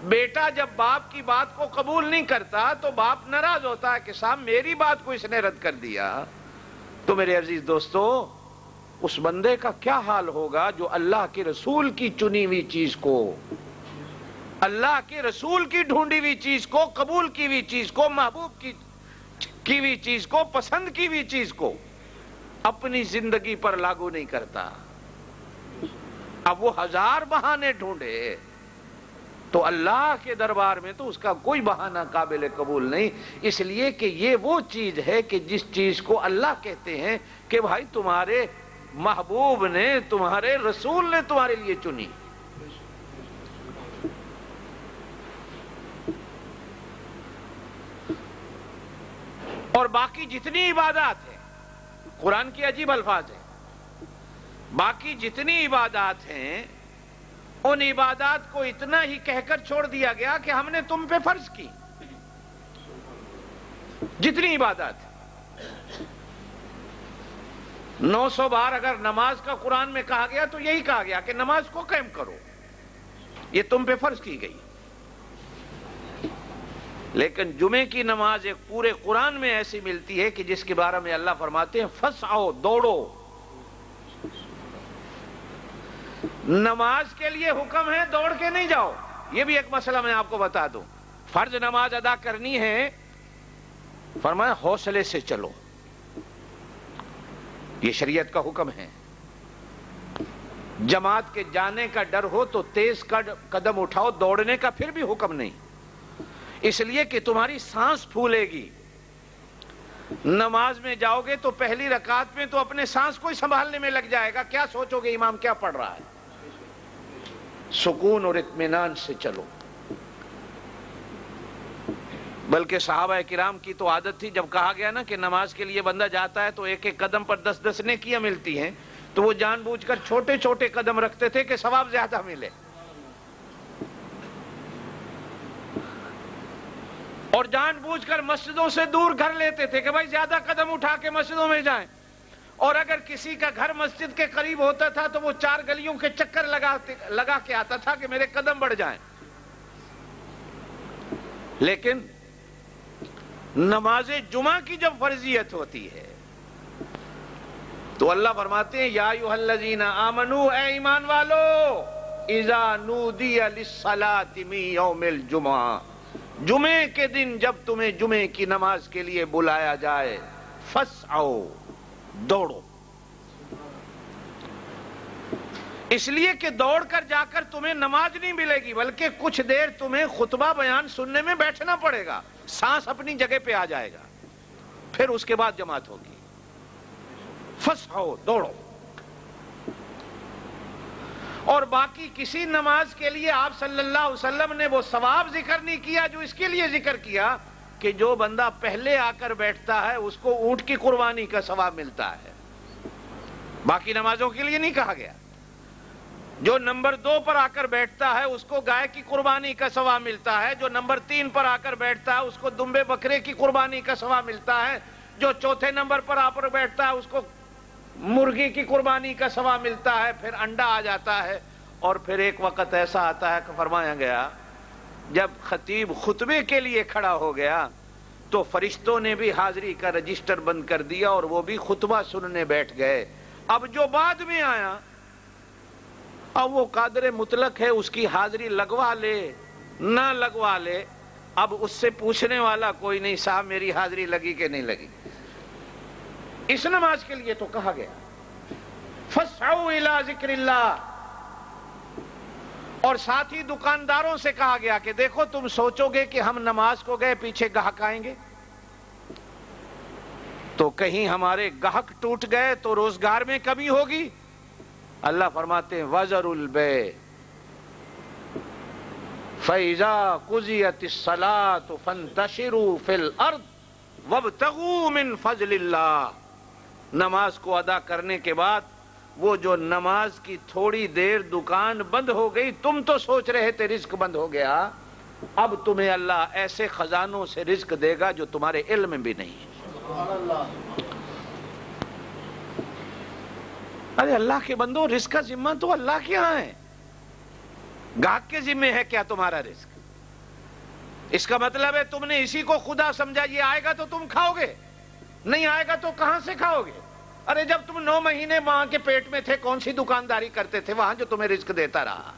بیٹا جب باپ کی بات کو قبول نہیں کرتا تو باپ ناراض ہوتا ہے کہ صاحب میری بات کو اس نے رد کر دیا۔ تو میرے عزیز دوستو، اس بندے کا کیا حال ہوگا جو اللہ کے رسول کی چنی ہوئی چیز کو، اللہ کے رسول کی ڈھونڈی ہوئی چیز کو، قبول کی ہوئی چیز کو، محبوب کی ہوئی چیز کو، پسند کی ہوئی چیز کو اپنی زندگی پر لاگو نہیں کرتا۔ اب وہ 1000 بہانے ڈھونڈے تو اللہ کے دربار میں تو اس کا کوئی بہانہ قابل قبول نہیں، اس لیے کہ یہ وہ چیز ہے کہ جس چیز کو اللہ کہتے ہیں کہ بھائی تمہارے محبوب نے، تمہارے رسول نے تمہارے لیے چنی۔ اور باقی جتنی عبادات ہیں، قرآن کی عجیب الفاظ ہیں، باقی جتنی عبادات ہیں ان عبادات کو اتنا ہی کہہ کر چھوڑ دیا گیا کہ ہم نے تم پہ فرض کی۔ جتنی عبادات 900 بار اگر نماز کا قرآن میں کہا گیا تو یہی کہا گیا کہ نماز کو قائم کرو، یہ تم پہ فرض کی گئی۔ لیکن جمعے کی نماز ایک پورے قرآن میں ایسی ملتی ہے کہ جس کے بارے میں اللہ فرماتے ہیں فسعو، دوڑو۔ نماز کے لیے حکم ہے، دوڑ کے نہیں جاؤ۔ یہ بھی ایک مسئلہ میں آپ کو بتا دوں، فرض نماز ادا کرنی ہے، فرمایا حوصلے سے چلو، یہ شریعت کا حکم ہے۔ جماعت کے جانے کا ڈر ہو تو تیز قدم اٹھاؤ، دوڑنے کا پھر بھی حکم نہیں۔ اس لیے کہ تمہاری سانس پھولے گی. نماز میں جاؤ گے تو پہلی رکعت میں تو اپنے سانس کو ہی سنبھالنے میں لگ جائے گا. کیا سوچو گے امام کیا پڑھ رہا ہے؟ سکون اور اطمینان سے چلو. بلکہ صحابہ کرام کی تو عادت تھی، جب کہا گیا نا کہ نماز کے لیے بندہ جاتا ہے تو ایک ایک قدم پر 10 نیکیاں ملتی ہیں، تو وہ جان بوجھ کر چھوٹے چھوٹے قدم رکھتے تھے کہ ثواب زیادہ ملے. اور جان بوجھ کر مسجدوں سے دور گھر لیتے تھے کہ بھائی زیادہ قدم اٹھا کے مسجدوں میں جائیں. اور اگر کسی کا گھر مسجد کے قریب ہوتا تھا تو وہ 4 گلیوں کے چکر لگا کے آتا تھا کہ میرے قدم بڑھ جائیں. لیکن نماز جمعہ کی جب فرضیت ہوتی ہے تو اللہ فرماتے ہیں یا ایھا الذین آمنو، اے ایمان والو، اذا نودی للصلاۃ من یوم الجمعہ، جمعے کے دن جب تمہیں جمعے کی نماز کے لیے بلایا جائے، فاسعوا، دوڑو. اس لیے کہ دوڑ کر جا کر تمہیں نماز نہیں ملے گی، بلکہ کچھ دیر تمہیں خطبہ بیان سننے میں بیٹھنا پڑے گا، سانس اپنی جگہ پہ آ جائے گا، پھر اس کے بعد جماعت ہوگی. فسعوا، دوڑو. اور باقی کسی نماز کے لیے آپ صلی اللہ علیہ وسلم نے وہ ثواب ذکر نہیں کیا جو اس کے لیے ذکر کیا کہ جو بندہ پہلے آ کر بیٹھتا ہے اس کو اونٹ کی قربانی کا ثواب ملتا ہے. باقی نمازوں کے لیے نہیں کہا گیا. جو نمبر 2 پر آ کر بیٹھتا ہے اس کو گائے کی قربانی کا ثواب ملتا ہے. جو نمبر 3 پر آ کر بیٹھتا ہے اس کو دمبے بکرے کی قربانی کا ثواب ملتا ہے. جو چوتھے نمبر پر آ کر بیٹھتا ہے اس کو مرغی کی قربانی کا ثواب ملتا ہے. پھر انڈا آ جاتا ہے. اور پھر ایک وقت ایسا آتا ہے کہ فرمایا گیا جب خطیب خطبے کے لیے کھڑا ہو گیا تو فرشتوں نے بھی حاضری کا رجسٹر بند کر دیا اور وہ بھی خطبہ سننے بیٹھ گئے. اب جو بعد میں آیا اب وہ قادر مطلق ہے، اس کی حاضری لگوا لے نہ لگوا لے، اب اس سے پوچھنے والا کوئی نہیں، صاحب میری حاضری لگی کہ نہیں لگی. اس نماز کے لیے تو کہا گیا فاسعوا الی ذکر اللہ. اور ساتھ ہی دکانداروں سے کہا گیا کہ دیکھو تم سوچو گے کہ ہم نماز کو گئے پیچھے گاہک آئیں گے تو کہیں ہمارے گاہک ٹوٹ گئے تو روزگار میں کمی ہوگی. اللہ فرماتے ہیں وَذَرُوا الْبَيْعَ فَإِذَا قُضِيَتِ الصَّلَاةُ فَانتَشِرُوا فِي الْأَرْضِ وَابْتَغُوا مِنْ فَضْلِ اللَّهِ. نماز کو ادا کرنے کے بعد وہ جو نماز کی تھوڑی دیر دکان بند ہو گئی، تم تو سوچ رہے تھے رزق بند ہو گیا، اب تمہیں اللہ ایسے خزانوں سے رزق دے گا جو تمہارے علم میں بھی نہیں ہے. ارے اللہ کے بندو، رزق کا ذمہ تو اللہ کے ہاں ہے، گاہک کے ذمہ ہے کیا تمہارا رزق؟ اس کا مطلب ہے تم نے اسی کو خدا سمجھا، یہ آئے گا تو تم کھاؤ گے، نہیں آئے گا تو کہاں سے کھاؤ گے؟ ارے جب تم 9 مہینے ماں کے پیٹ میں تھے کون سی دکانداری کرتے تھے وہاں جو تمہیں رزق دیتا رہا؟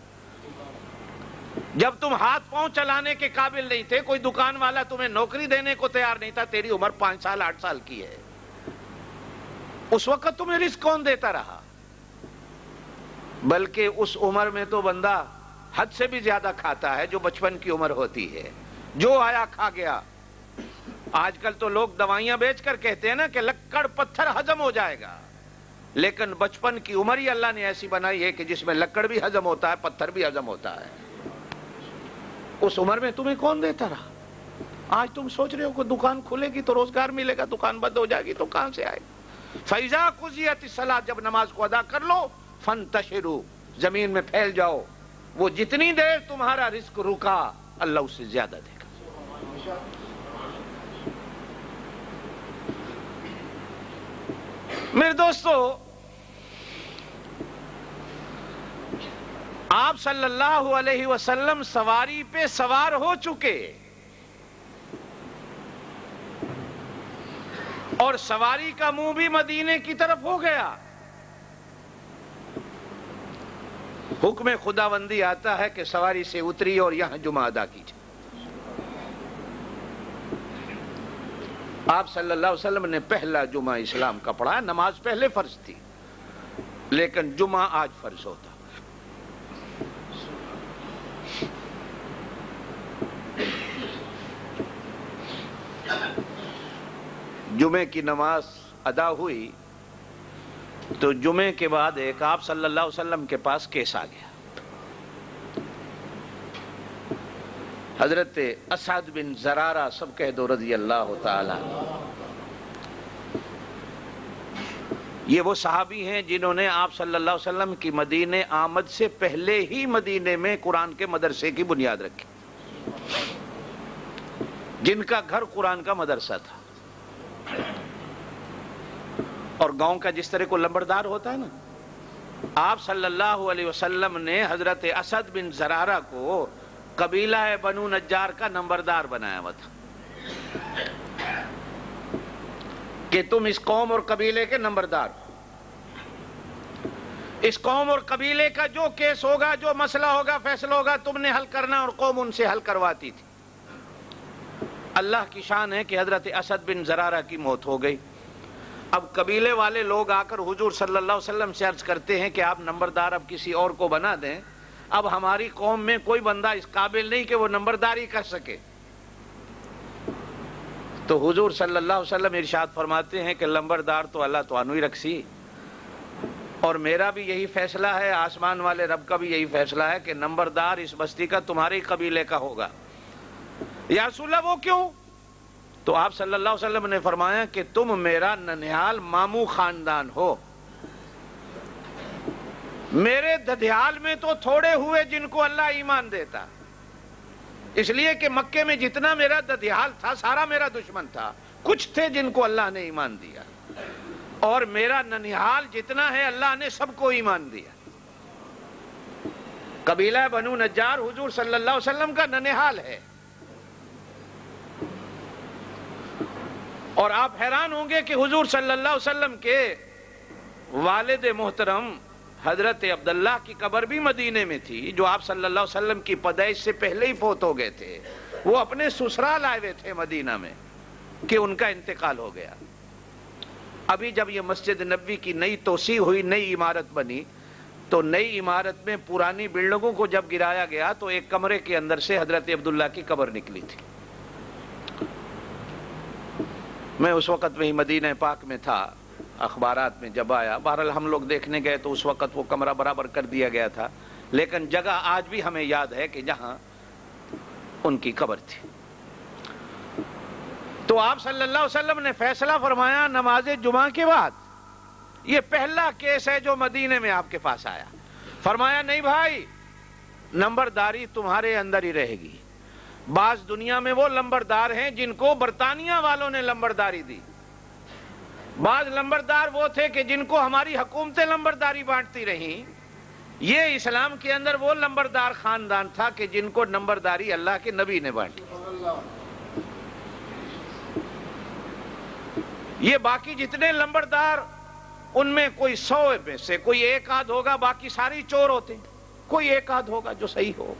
جب تم ہاتھ پاؤں چلانے کے قابل نہیں تھے، کوئی دکان والا تمہیں نوکری دینے کو تیار نہیں تھا، تیری عمر 5 سال 8 سال کی ہے، اس وقت تمہیں رزق کون دیتا رہا؟ بلکہ اس عمر میں تو بندہ حد سے بھی زیادہ کھاتا ہے جو بچپن کی عمر ہوتی ہے، جو آیا کھا گیا. آج کل تو لوگ دوائیاں بیچ کر کہتے ہیں نا کہ لکڑ پتھر ہضم ہو جائے گا، لیکن بچپن کی عمر ہی اللہ نے ایسی بنائی ہے کہ جس میں لکڑ بھی ہضم ہوتا ہے، پتھر بھی ہضم ہوتا ہے. اس عمر میں تمہیں کون دیتا رہا؟ آج تم سوچ رہے ہو کہ دکان کھلے گی تو روزگار ملے گا، دکان بند ہو جائے گی تو کہاں سے آئے گا؟ فَإِذَا قُضِيَتِ الصَّلَاةُ، جب نماز کو ادا کر لو، فَانْتَشِرُوا، زمین میں پھیل جاؤ. وہ جتنی دیر تمہارا رزق رکا اللہ اس سے زیادہ دے گا. میرے دوستو، آپ صلی اللہ علیہ وسلم سواری پہ سوار ہو چکے اور سواری کا منہ بھی مدینے کی طرف ہو گیا. حکم خداوندی آتا ہے کہ سواری سے اتری اور یہاں جمعہ ادا کیجیے. آپ صلی اللہ علیہ وسلم نے پہلا جمعہ اسلام کا پڑھا. نماز پہلے فرض تھی لیکن جمعہ آج فرض ہوتا. جمعے کی نماز ادا ہوئی تو جمعے کے بعد ایک آپ صلی اللہ علیہ وسلم کے پاس کیس آ گیا. حضرت اسعد بن زرارہ سب کہہ دو رضی اللہ تعالی. یہ وہ صحابی ہیں جنہوں نے آپ صلی اللہ علیہ وسلم کی مدینے آمد سے پہلے ہی مدینے میں قرآن کے مدرسے کی بنیاد رکھی، جن کا گھر قرآن کا مدرسہ تھا. اور گاؤں کا جس طرح کو لمبردار ہوتا ہے نا، آپ صلی اللہ علیہ وسلم نے حضرت اسد بن زرارہ کو قبیلہ بنو نجار کا نمبردار بنایا ہوا تھا کہ تم اس قوم اور قبیلے کے نمبردار ہو. اس قوم اور قبیلے کا جو کیس ہوگا، جو مسئلہ ہوگا، فیصلہ ہوگا، تم نے حل کرنا، اور قوم ان سے حل کرواتی تھی. اللہ کی شان ہے کہ حضرت اسد بن زرارہ کی موت ہو گئی. اب قبیلے والے لوگ آ کر حضور صلی اللہ علیہ وسلم سے عرض کرتے ہیں کہ آپ نمبردار اب کسی اور کو بنا دیں، اب ہماری قوم میں کوئی بندہ اس قابل نہیں کہ وہ نمبرداری کر سکے. تو حضور صلی اللہ علیہ وسلم ارشاد فرماتے ہیں کہ لمبردار تو اللہ تو انو ہی رکھسی، اور میرا بھی یہی فیصلہ ہے، آسمان والے رب کا بھی یہی فیصلہ ہے کہ نمبردار اس بستی کا تمہارے قبیلے کا ہوگا. یا رسول اللہ وہ کیوں؟ تو آپ صلی اللہ علیہ وسلم نے فرمایا کہ تم میرا ننھیال ماموں خاندان ہو. میرے ددھیال میں تو تھوڑے ہوئے جن کو اللہ ایمان دیتا، اس لیے کہ مکے میں جتنا میرا ددھیال تھا سارا میرا دشمن تھا. کچھ تھے جن کو اللہ نے ایمان دیا، اور میرا ننھیال جتنا ہے اللہ نے سب کو ایمان دیا. قبیلہ بنو نجار حضور صلی اللہ علیہ وسلم کا ننھیال ہے. اور آپ حیران ہوں گے کہ حضور صلی اللہ علیہ وسلم کے والد محترم حضرت عبداللہ کی قبر بھی مدینے میں تھی، جو آپ صلی اللہ علیہ وسلم کی پیدائش سے پہلے ہی فوت ہو گئے تھے. وہ اپنے سسرال آئے ہوئے تھے مدینہ میں کہ ان کا انتقال ہو گیا. ابھی جب یہ مسجد نبوی کی نئی توسیع ہوئی، نئی عمارت بنی، تو نئی عمارت میں پرانی بلڈنگوں کو جب گرایا گیا تو ایک کمرے کے اندر سے حضرت عبداللہ کی قبر نکلی تھی. میں اس وقت وہی مدینہ پاک میں تھا، اخبارات میں جب آیا، بہرحال ہم لوگ دیکھنے گئے تو اس وقت وہ کمرہ برابر کر دیا گیا تھا، لیکن جگہ آج بھی ہمیں یاد ہے کہ جہاں ان کی قبر تھی. تو آپ صلی اللہ علیہ وسلم نے فیصلہ فرمایا نماز جمعہ کے بعد. یہ پہلا کیس ہے جو مدینے میں آپ کے پاس آیا. فرمایا نہیں بھائی، نمبرداری تمہارے اندر ہی رہے گی. بعض دنیا میں وہ لمبردار ہیں جن کو برطانیہ والوں نے لمبرداری دی، بعض لمبردار وہ تھے کہ جن کو ہماری حکومتیں لمبرداری بانٹتی رہیں. یہ اسلام کے اندر وہ لمبردار خاندان تھا کہ جن کو نمبرداری اللہ کے نبی نے بانٹی. یہ باقی جتنے لمبردار، ان میں کوئی 100 میں سے کوئی ایک آدھ ہوگا، باقی ساری چور ہوتے ہیں. کوئی ایک آدھ ہوگا جو صحیح ہو.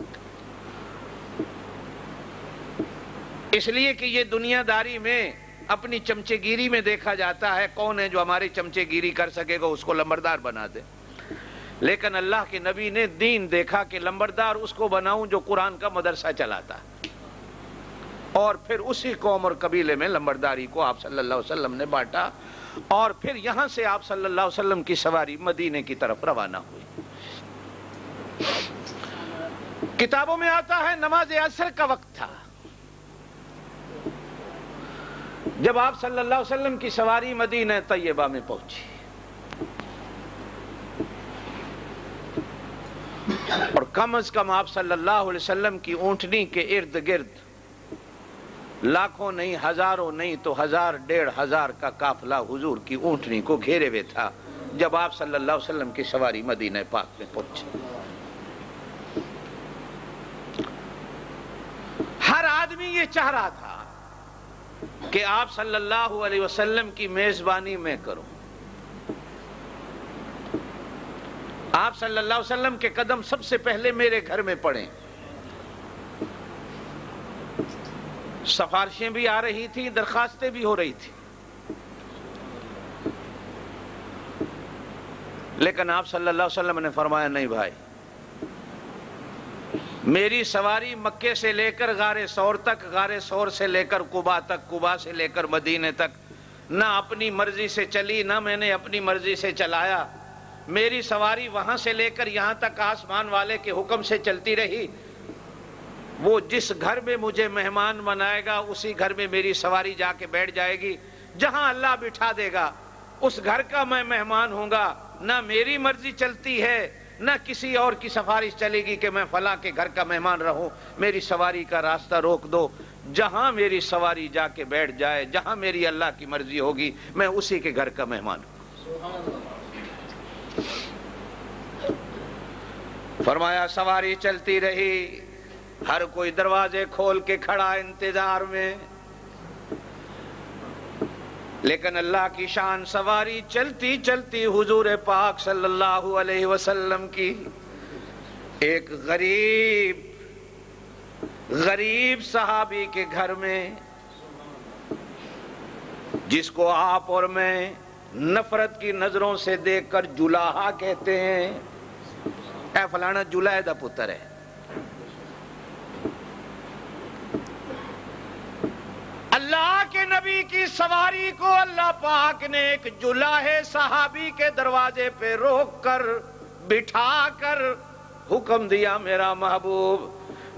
اس لیے کہ یہ دنیا داری میں اپنی چمچے گیری میں دیکھا جاتا ہے کون ہے جو ہماری چمچے گیری کر سکے گا، اس کو لمبردار بنا دے. لیکن اللہ کے نبی نے دین دیکھا کہ لمبردار اس کو بناؤں جو قرآن کا مدرسہ چلاتا ہے. اور پھر اسی قوم اور قبیلے میں لمبرداری کو آپ صلی اللہ علیہ وسلم نے بانٹا. اور پھر یہاں سے آپ صلی اللہ علیہ وسلم کی سواری مدینے کی طرف روانہ ہوئی. کتابوں میں آتا ہے نماز عصر کا وقت تھا جب آپ صلی اللہ علیہ وسلم کی سواری مدینہ طیبہ میں پہنچی. اور کم از کم آپ صلی اللہ علیہ وسلم کی اونٹنی کے ارد گرد لاکھوں نہیں، ہزاروں نہیں تو 1000 1500 کا قافلہ حضور کی اونٹنی کو گھیرے ہوئے تھا جب آپ صلی اللہ علیہ وسلم کی سواری مدینہ پاک میں پہنچی. ہر آدمی یہ چاہ رہا تھا کہ آپ صلی اللہ علیہ وسلم کی میزبانی میں کروں. آپ صلی اللہ علیہ وسلم کے قدم سب سے پہلے میرے گھر میں پڑیں. سفارشیں بھی آ رہی تھی، درخواستیں بھی ہو رہی تھی، لیکن آپ صلی اللہ علیہ وسلم نے فرمایا نہیں بھائی، میری سواری مکے سے لے کر غار ثور تک، غار ثور سے لے کر قباء تک، قباء سے لے کر مدینے تک نہ اپنی مرضی سے چلی نہ میں نے اپنی مرضی سے چلایا، میری سواری وہاں سے لے کر یہاں تک آسمان والے کے حکم سے چلتی رہی۔ وہ جس گھر میں مجھے مہمان بنائے گا اسی گھر میں میری سواری جا کے بیٹھ جائے گی، جہاں اللہ بٹھا دے گا اس گھر کا میں مہمان ہوں گا۔ نہ میری مرضی چلتی ہے نہ کسی اور کی سفارش چلے گی کہ میں فلاں کے گھر کا مہمان رہوں، میری سواری کا راستہ روک دو، جہاں میری سواری جا کے بیٹھ جائے، جہاں میری اللہ کی مرضی ہوگی میں اسی کے گھر کا مہمان ہوں۔ فرمایا سواری چلتی رہی، ہر کوئی دروازے کھول کے کھڑا انتظار میں، لیکن اللہ کی شان سواری چلتی چلتی حضور پاک صلی اللہ علیہ وسلم کی ایک غریب صحابی کے گھر میں، جس کو آپ اور میں نفرت کی نظروں سے دیکھ کر جلاہا کہتے ہیں، اے فلانا جلائے دا پتر ہے۔ اللہ کے نبی کی سواری کو اللہ پاک نے ایک جلاہے صحابی کے دروازے پہ روک کر بٹھا کر حکم دیا، میرا محبوب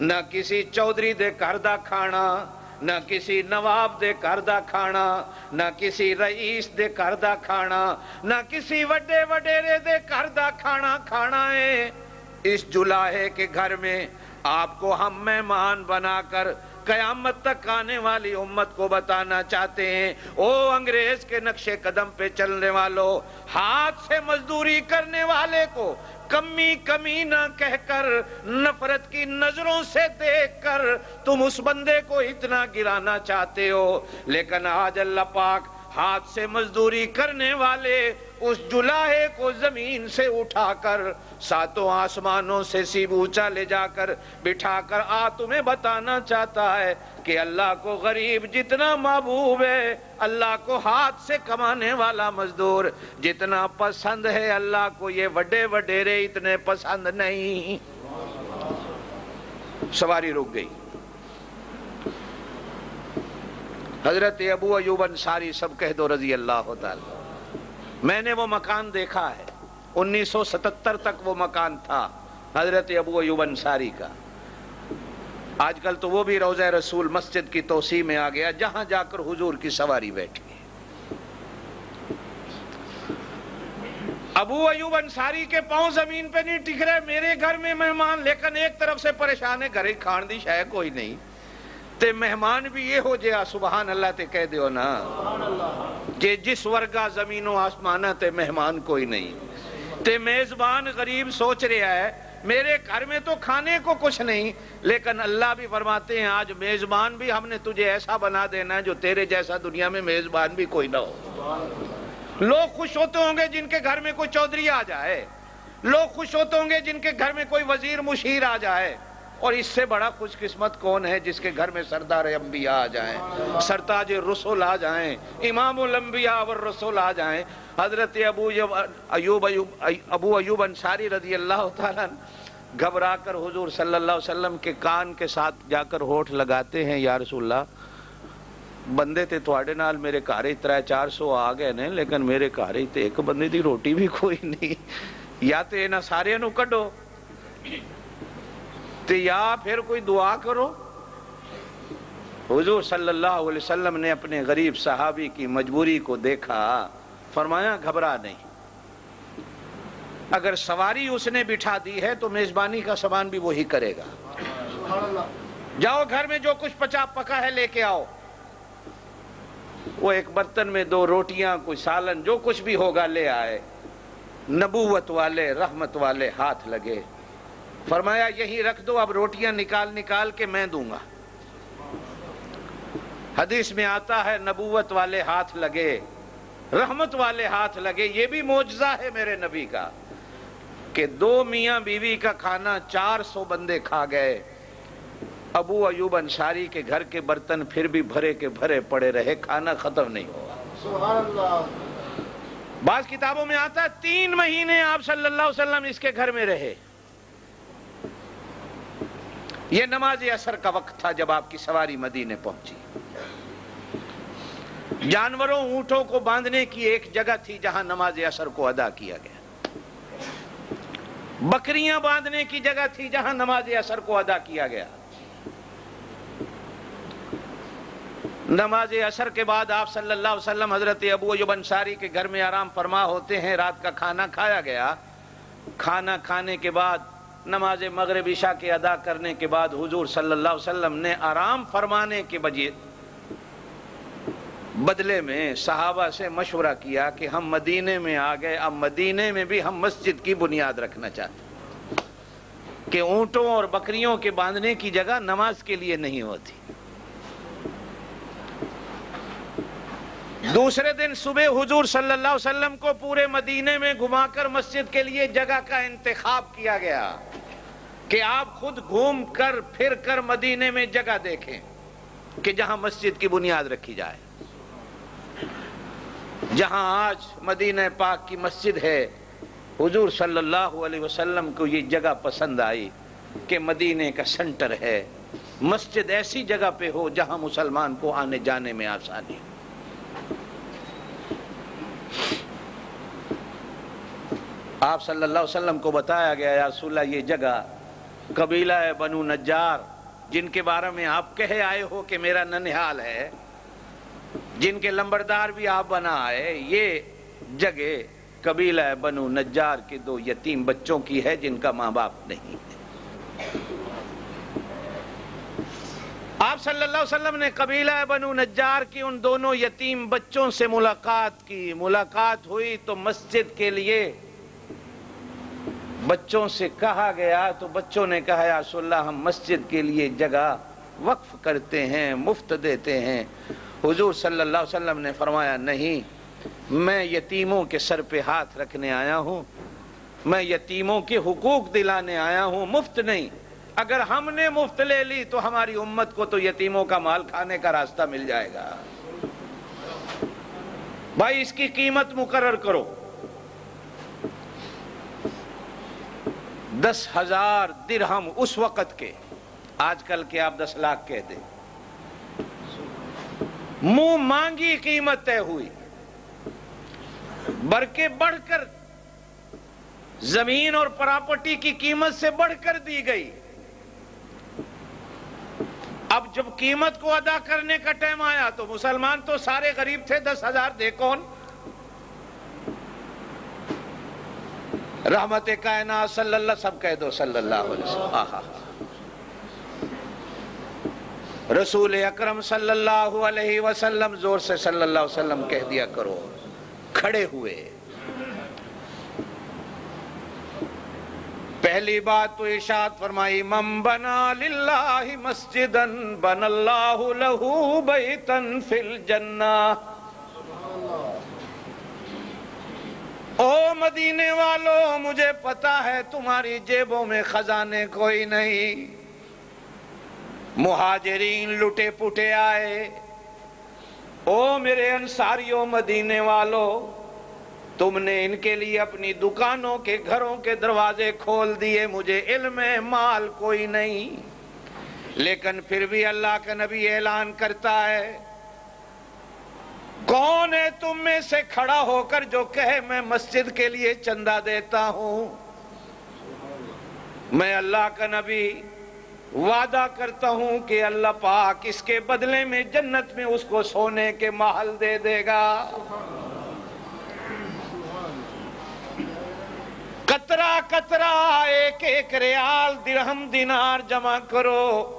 نہ کسی چودھری دے گھر دا کھانا، نہ کسی نواب دے گھر دا کھانا، نہ کسی رئیس دے گھر دا کھانا، نہ کسی وڈے وڈیرے دے گھر دا کھانا کھانا ہے، اس جلاہے کے گھر میں آپ کو ہم مہمان بنا کر قیامت تک آنے والی امت کو بتانا چاہتے ہیں۔ او انگریز کے نقش قدم پہ چلنے والوں، ہاتھ سے مزدوری کرنے والے کو کمی نہ کہہ کر، نفرت کی نظروں سے دیکھ کر تم اس بندے کو اتنا گرانا چاہتے ہو، لیکن آج اللہ پاک ہاتھ سے مزدوری کرنے والے اس جلاہے کو زمین سے اٹھا کر ساتوں آسمانوں سے سیب اونچا لے جا کر بٹھا کر تمہیں بتانا چاہتا ہے کہ اللہ کو غریب جتنا محبوب ہے، اللہ کو ہاتھ سے کمانے والا مزدور جتنا پسند ہے، اللہ کو یہ وڈے وڈیرے اتنے پسند نہیں۔ سواری رک گئی۔ حضرت ابو ایوب انصاری سب کہہ دو رضی اللہ تعالی۔ میں نے وہ مکان دیکھا ہے، 1977 تک وہ مکان تھا حضرت ابو ایوب انصاری کا۔ آج کل تو وہ بھی روضہ رسول مسجد کی توسیع میں آ گیا، جہاں جا کر حضور کی سواری بیٹھی ہے۔ ابو ایوب انصاری کے پاؤں زمین پہ نہیں ٹک رہے، میرے گھر میں مہمان، لیکن ایک طرف سے پریشان ہے، گھر کھان دی شے کوئی نہیں تے مہمان بھی یہ ہو جائے، سبحان اللہ تے کہہ دیو نا کہ جس ورگا زمین و آسمانہ تے مہمان کوئی نہیں، تے میزبان غریب سوچ رہا ہے میرے گھر میں تو کھانے کو کچھ نہیں، لیکن اللہ بھی فرماتے ہیں آج میزبان بھی ہم نے تجھے ایسا بنا دینا ہے جو تیرے جیسا دنیا میں میزبان بھی کوئی نہ ہو۔ لوگ خوش ہوتے ہوں گے جن کے گھر میں کوئی چودھری آ جائے، لوگ خوش ہوتے ہوں گے جن کے گھر میں کوئی وزیر مشیر آ جائے، اور اس سے بڑا خوش قسمت کون ہے جس کے گھر میں سردار انبیاء آ جائیں، سرتاج رسول آ جائیں، امام الانبیاء والرسول آ جائیں۔ حضرت ابو ایوب انصاری رضی اللہ تعالیٰ گھبرا کر حضور صلی اللہ علیہ وسلم کے کان کے ساتھ جا کر ہونٹ لگاتے ہیں، یا رسول اللہ بندے تے تواڈے نال میرے گھر 300-400 آ گئے نے، لیکن میرے گھر تے ایک بندے دی روٹی بھی کوئی نہیں، یا تے انہاں سارے نو کڈو تے یا پھر کوئی دعا کرو۔ حضور صلی اللہ علیہ وسلم نے اپنے غریب صحابی کی مجبوری کو دیکھا، فرمایا گھبرا نہیں، اگر سواری اس نے بٹھا دی ہے تو میزبانی کا سامان بھی وہی کرے گا، جاؤ گھر میں جو کچھ پکا ہے لے کے آؤ۔ وہ ایک برتن میں 2 روٹیاں، کوئی سالن، جو کچھ بھی ہوگا لے آئے۔ نبوت والے رحمت والے ہاتھ لگے، فرمایا یہی رکھ دو، اب روٹیاں نکال کے میں دوں گا۔ حدیث میں آتا ہے نبوت والے ہاتھ لگے، رحمت والے ہاتھ لگے۔ یہ بھی معجزہ ہے میرے نبی کا کہ 2 میاں بیوی کا کھانا 400 بندے کھا گئے، ابو ایوب انصاری کے گھر کے برتن پھر بھی بھرے کے بھرے پڑے رہے، کھانا ختم نہیں ہوا۔ سبحان اللہ۔ بعض کتابوں میں آتا ہے 3 مہینے آپ صلی اللہ علیہ وسلم اس کے گھر میں رہے۔ یہ نماز عصر کا وقت تھا جب آپ کی سواری مدینے پہنچی۔ جانوروں اونٹوں کو باندھنے کی ایک جگہ تھی جہاں نماز عصر کو ادا کیا گیا، بکریاں باندھنے کی جگہ تھی جہاں نماز عصر کو ادا کیا گیا۔ نماز عصر کے بعد آپ صلی اللہ علیہ وسلم حضرت ابو ایوب انصاری کے گھر میں آرام فرما ہوتے ہیں، رات کا کھانا کھایا گیا، کھانا کھانے کے بعد نماز مغرب عشاء کے ادا کرنے کے بعد حضور صلی اللہ علیہ وسلم نے آرام فرمانے کے بدلے میں صحابہ سے مشورہ کیا کہ ہم مدینے میں آ گئے، اب مدینے میں بھی ہم مسجد کی بنیاد رکھنا چاہتے ہیں کہ اونٹوں اور بکریوں کے باندھنے کی جگہ نماز کے لیے نہیں ہوتی۔ دوسرے دن صبح حضور صلی اللہ علیہ وسلم کو پورے مدینے میں گھما کر مسجد کے لیے جگہ کا انتخاب کیا گیا کہ آپ خود گھوم کر پھر کر مدینے میں جگہ دیکھیں کہ جہاں مسجد کی بنیاد رکھی جائے۔ جہاں آج مدینہ پاک کی مسجد ہے، حضور صلی اللہ علیہ وسلم کو یہ جگہ پسند آئی کہ مدینے کا سنٹر ہے، مسجد ایسی جگہ پہ ہو جہاں مسلمان کو آنے جانے میں آسانی ہو۔ آپ صلی اللہ علیہ وسلم کو بتایا گیا یا رسول اللہ یہ جگہ قبیلہ بنو نجار جن کے بارے میں آپ کہے آئے ہو کہ میرا ننہال ہے، جن کے لمبردار بھی آپ بنا آئے، یہ جگہ قبیلہ بنو نجار کے 2 یتیم بچوں کی ہے جن کا ماں باپ نہیں ہے۔ آپ صلی اللہ علیہ وسلم نے قبیلہ بنو نجار کی ان دونوں یتیم بچوں سے ملاقات کی، ملاقات ہوئی تو مسجد کے لیے بچوں سے کہا گیا تو بچوں نے کہا یا رسول اللہ ہم مسجد کے لیے جگہ وقف کرتے ہیں، مفت دیتے ہیں۔ حضور صلی اللہ علیہ وسلم نے فرمایا نہیں، میں یتیموں کے سر پہ ہاتھ رکھنے آیا ہوں، میں یتیموں کے حقوق دلانے آیا ہوں، مفت نہیں۔ اگر ہم نے مفت لے لی تو ہماری امت کو تو یتیموں کا مال کھانے کا راستہ مل جائے گا۔ بھائی اس کی قیمت مقرر کرو، 10,000 درہم اس وقت کے، آج کل کے آپ 10 لاکھ کہہ دیں، منہ مانگی قیمت طے ہوئی، بلکہ بڑھ کر زمین اور پراپرٹی کی قیمت سے بڑھ کر دی گئی۔ اب جب قیمت کو ادا کرنے کا ٹائم آیا تو مسلمان تو سارے غریب تھے، 10,000 دے کون؟ رحمت کائنات صلی اللہ، سب کہہ دو صلی اللہ علیہ وسلم، رسول اکرم صلی اللہ علیہ وسلم، زور سے صلی اللہ علیہ وسلم کہہ دیا کرو، کھڑے ہوئے۔ پہلی بات تو ارشاد فرمائی من بنا للہ مسجدا بن اللہ لہ بیتا فی الجنہ۔ او مدینے والو، مجھے پتا ہے تمہاری جیبوں میں خزانے کوئی نہیں، مہاجرین لٹے پٹے آئے، او میرے انصاریوں مدینے والو، تم نے ان کے لیے اپنی دکانوں کے گھروں کے دروازے کھول دیے، مجھے علم ہے مال کوئی نہیں، لیکن پھر بھی اللہ کا نبی اعلان کرتا ہے کون ہے تم میں سے کھڑا ہو کر جو کہے میں مسجد کے لیے چندہ دیتا ہوں؟ میں اللہ کا نبی وعدہ کرتا ہوں کہ اللہ پاک اس کے بدلے میں جنت میں اس کو سونے کے محل دے دے گا۔ قطرہ قطرہ ایک ایک ریال درہم دینار جمع کرو،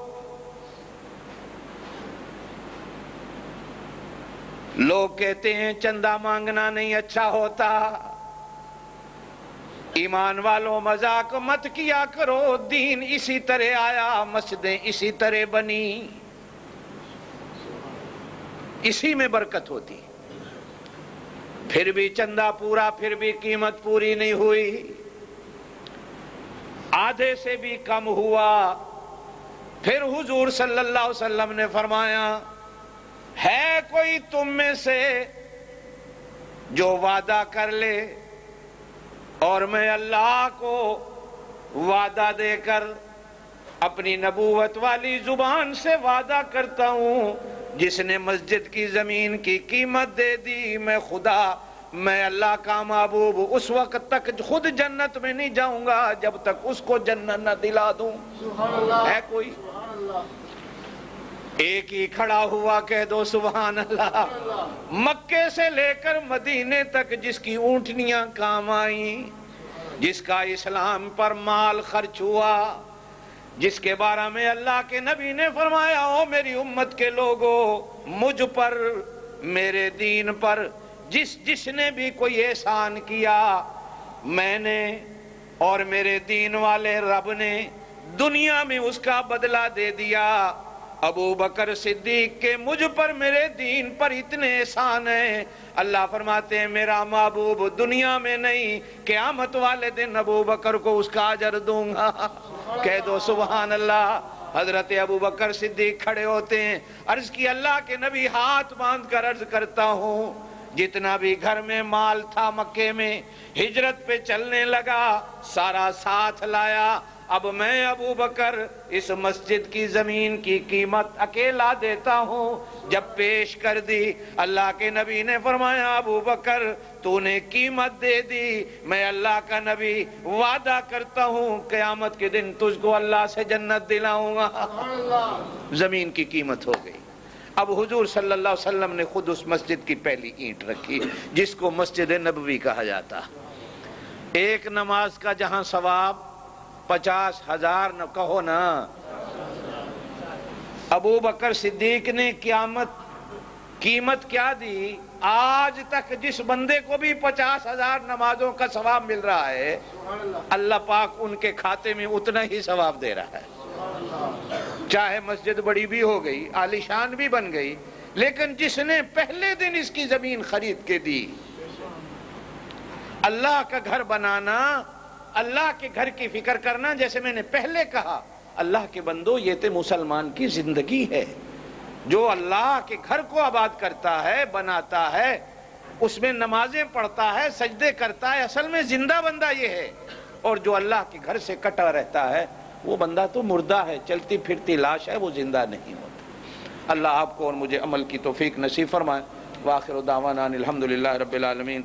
لوگ کہتے ہیں چندہ مانگنا نہیں اچھا ہوتا، ایمان والوں مذاق مت کیا کرو، دین اسی طرح آیا، مسجدیں اسی طرح بنی، اسی میں برکت ہوتی۔ پھر بھی چندہ پورا، پھر بھی قیمت پوری نہیں ہوئی، آدھے سے بھی کم ہوا۔ پھر حضور صلی اللہ علیہ وسلم نے فرمایا ہے کوئی تم میں سے جو وعدہ کر لے اور میں اللہ کو وعدہ دے کر اپنی نبوت والی زبان سے وعدہ کرتا ہوں جس نے مسجد کی زمین کی قیمت دے دی، میں خدا، میں اللہ کا محبوب اس وقت تک خود جنت میں نہیں جاؤں گا جب تک اس کو جنت نہ دلا دوں۔ ہے کوئی؟ ایک ہی کھڑا ہوا کہہ دو سبحان اللہ۔ مکے سے لے کر مدینے تک جس کی اونٹنیاں کام آئیں، جس کا اسلام پر مال خرچ ہوا، جس کے بارے میں اللہ کے نبی نے فرمایا او میری امت کے لوگوں، مجھ پر، میرے دین پر جس نے بھی کوئی احسان کیا، میں نے اور میرے دین والے رب نے دنیا میں اس کا بدلہ دے دیا۔ ابو بکر صدیق کے مجھ پر، میرے دین پر اتنے احسان ہیں، اللہ فرماتے ہیں میرا محبوب دنیا میں نہیں، قیامت والے دن ابو بکر کو اس کا اجر دوں گا۔ کہہ دو سبحان اللہ۔ حضرت ابو بکر صدیق کھڑے ہوتے ہیں، عرض کی اللہ کے نبی ہاتھ باندھ کر عرض کرتا ہوں، جتنا بھی گھر میں مال تھا مکے میں، ہجرت پہ چلنے لگا، سارا ساتھ لایا، اب میں ابو بکر اس مسجد کی زمین کی قیمت اکیلا دیتا ہوں۔ جب پیش کر دی، اللہ کے نبی نے فرمایا ابو بکر تو نے قیمت دے دی، میں اللہ کا نبی وعدہ کرتا ہوں قیامت کے دن تجھ کو اللہ سے جنت دلاؤں گا۔ زمین کی قیمت ہو گئی۔ اب حضور صلی اللہ علیہ وسلم نے خود اس مسجد کی پہلی اینٹ رکھی جس کو مسجد نبوی کہا جاتا۔ ایک نماز کا جہاں ثواب 50,000 نہ کہو نا، ابو بکر صدیق نے قیمت کیا دی؟ آج تک جس بندے کو بھی 50,000 نمازوں کا ثواب مل رہا ہے، اللہ پاک ان کے کھاتے میں اتنا ہی ثواب دے رہا ہے۔ چاہے مسجد بڑی بھی ہو گئی، عالی شان بھی بن گئی، لیکن جس نے پہلے دن اس کی زمین خرید کے دی، اللہ کا گھر بنانا، اللہ کے گھر کی فکر کرنا، جیسے میں نے پہلے کہا، اللہ کے بندو یہ تو مسلمان کی زندگی ہے۔ جو اللہ کے گھر کو آباد کرتا ہے، بناتا ہے، اس میں نمازیں پڑھتا ہے، سجدے کرتا ہے، اصل میں زندہ بندہ یہ ہے۔ اور جو اللہ کے گھر سے کٹا رہتا ہے وہ بندہ تو مردہ ہے، چلتی پھرتی لاش ہے، وہ زندہ نہیں ہوتا۔ اللہ آپ کو اور مجھے عمل کی توفیق نصیب فرمائے۔ وآخر دعوانا الحمدللہ رب العالمین۔